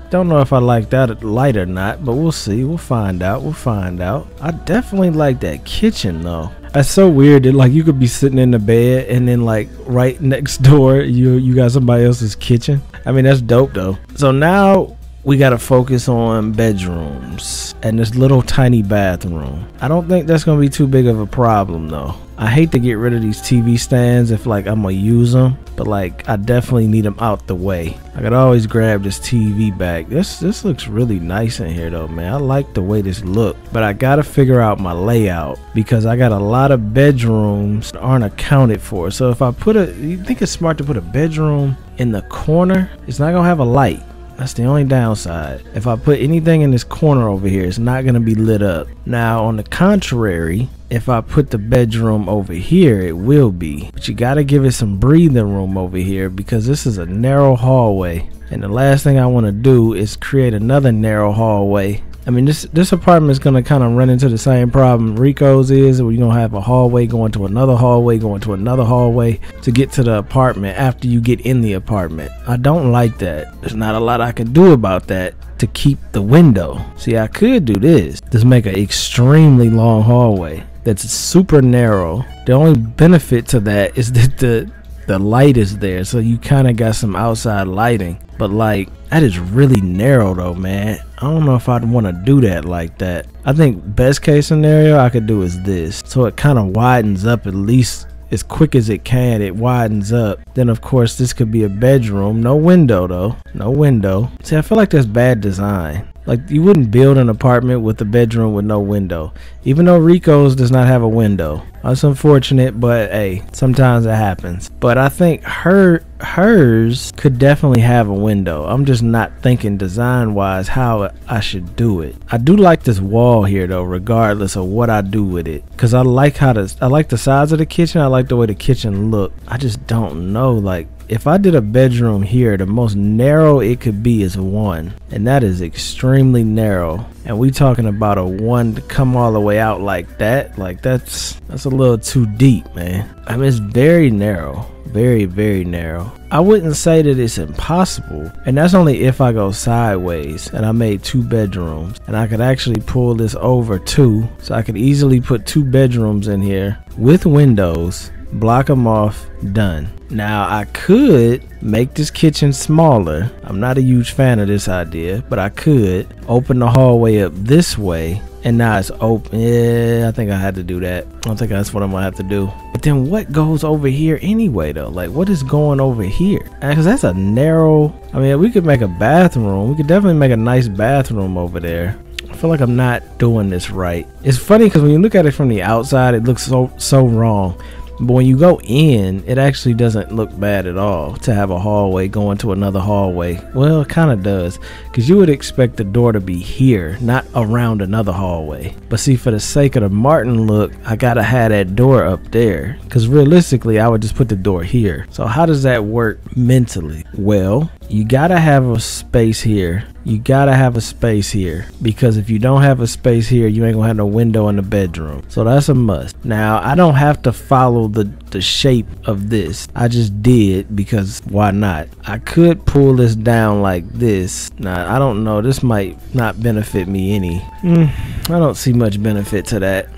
Don't know if I like that light or not, but we'll see. We'll find out. I definitely like that kitchen though. That's so weird that like you could be sitting in the bed and then like right next door you got somebody else's kitchen. I mean, that's dope though. So now we got to focus on bedrooms and this little tiny bathroom. I don't think that's gonna be too big of a problem though. I hate to get rid of these TV stands if like I'm gonna use them, but like I definitely need them out the way. I could always grab this TV back. This looks really nice in here though, man. I like the way this look, but I gotta figure out my layout because I got a lot of bedrooms that aren't accounted for. So if I you think it's smart to put a bedroom in the corner? It's not gonna have a light. That's the only downside. If I put anything in this corner over here, it's not going to be lit up. Now, on the contrary, if I put the bedroom over here, it will be. But you got to give it some breathing room over here because this is a narrow hallway. And the last thing I want to do is create another narrow hallway I mean, this apartment is gonna kind of run into the same problem Rico's is, where you're gonna have a hallway going to another hallway going to another hallway to get to the apartment after you get in the apartment. I don't like that. There's not a lot I can do about that to keep the window. See, I could do this. Just make an extremely long hallway that's super narrow. The only benefit to that is that the light is there, so you kind of got some outside lighting. But like, that is really narrow though, man. I don't know if I'd want to do that like that. I think best case scenario I could do is this, so it kind of widens up at least as quick as it can. It widens up. Then of course this could be a bedroom. No window though. No window. See, I feel like that's bad design. Like, you wouldn't build an apartment with a bedroom with no window. Even though Rico's does not have a window. That's unfortunate, but hey, sometimes it happens. But I think hers could definitely have a window. I'm just not thinking design wise how I should do it. I do like this wall here though, regardless of what I do with it, because I like the size of the kitchen. I like the way the kitchen look. I just don't know, like, if I did a bedroom here, the most narrow it could be is 1, and that is extremely narrow. And we talking about a 1 to come all the way out like that. Like, that's a little too deep, man. I mean, it's very narrow. Very, very narrow. I wouldn't say that it's impossible, and that's only if I go sideways and I made 2 bedrooms, and I could actually pull this over 2, so I could easily put 2 bedrooms in here with windows, block them off, done. Now I could make this kitchen smaller. I'm not a huge fan of this idea, but I could open the hallway up this way, and now it's open. Yeah, I think I had to do that. I don't think that's what I'm gonna have to do. But then what goes over here anyway though? Like, what is going over here? Because that's a narrow, I mean, we could make a bathroom. We could definitely make a nice bathroom over there. I feel like I'm not doing this right. It's funny because when you look at it from the outside, it looks so wrong. But when you go in, it actually doesn't look bad at all to have a hallway going to another hallway. Well, it kind of does, because you would expect the door to be here, not around another hallway. But see, for the sake of the Martin look, I gotta have that door up there, because realistically I would just put the door here. So how does that work mentally? Well, you gotta have a space here. You gotta have a space here, because if you don't have a space here, you ain't gonna have no window in the bedroom. So that's a must. Now, I don't have to follow the shape of this. I just did because why not? I could pull this down like this. Now, I don't know, this might not benefit me any. I don't see much benefit to that.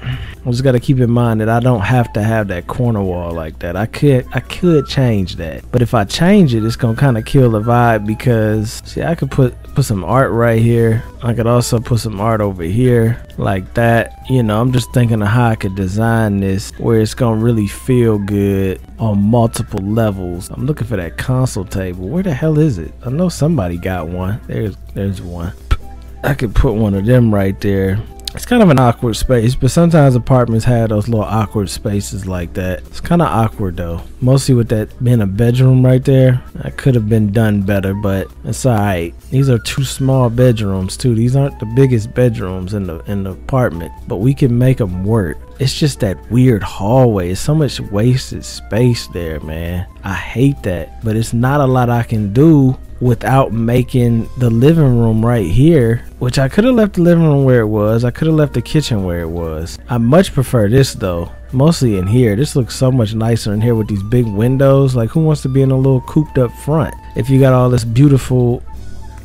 I just gotta keep in mind that I don't have to have that corner wall like that. I could change that, but if I change it, it's gonna kind of kill the vibe, because see, I could put some art right here. I could also put some art over here like that. You know, I'm just thinking of how I could design this where it's gonna really feel good on multiple levels. I'm looking for that console table. Where the hell is it? I know somebody got one. There's one. I could put one of them right there. It's kind of an awkward space, but sometimes apartments have those little awkward spaces like that. It's kind of awkward though, mostly with that being a bedroom right there. That could have been done better, but it's alright. These are 2 small bedrooms too. These aren't the biggest bedrooms in the apartment, but we can make them work. It's just that weird hallway. It's so much wasted space there, man. I hate that, but it's not a lot I can do without making the living room right here, which I could have left the living room where it was. I could have left the kitchen where it was. I much prefer this though, mostly in here. This looks so much nicer in here with these big windows. Like, who wants to be in a little cooped up front if you got all this beautiful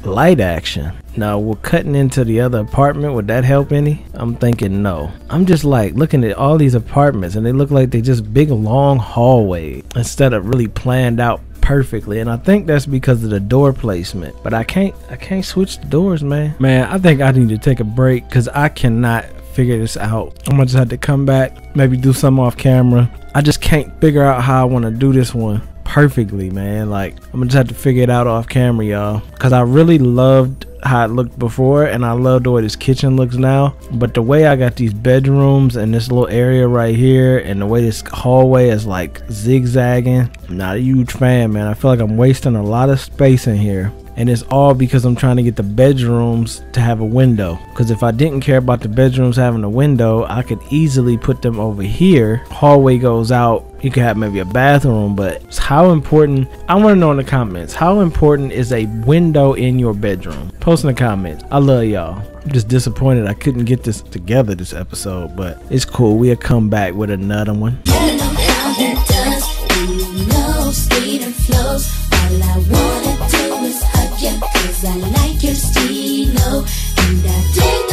light action? Now, we're cutting into the other apartment. Would that help any? I'm thinking no. I'm just like looking at all these apartments and they look like they just big long hallways instead of really planned out perfectly, and I think that's because of the door placement. But I can't switch the doors, man. I think I need to take a break because I cannot figure this out. I'm gonna just have to come back, maybe do something off camera. I just can't figure out how I want to do this one perfectly, man. Like, I'm gonna just have to figure it out off camera, y'all, because I really loved how it looked before and I love the way this kitchen looks now, but the way I got these bedrooms and this little area right here and the way this hallway is like zigzagging, I'm not a huge fan, man. I feel like I'm wasting a lot of space in here, and it's all because I'm trying to get the bedrooms to have a window. Because if I didn't care about the bedrooms having a window, I could easily put them over here. Hallway goes out You can have maybe a bathroom, but it's how important, I want to know in the comments, how important is a window in your bedroom? Post in the comments. I love y'all. I'm just disappointed I couldn't get this together this episode, but it's cool. We'll come back with another one. You know how he does, you know, speed and flows. All I wanna do is hug you, cause I like your stilo, and I dig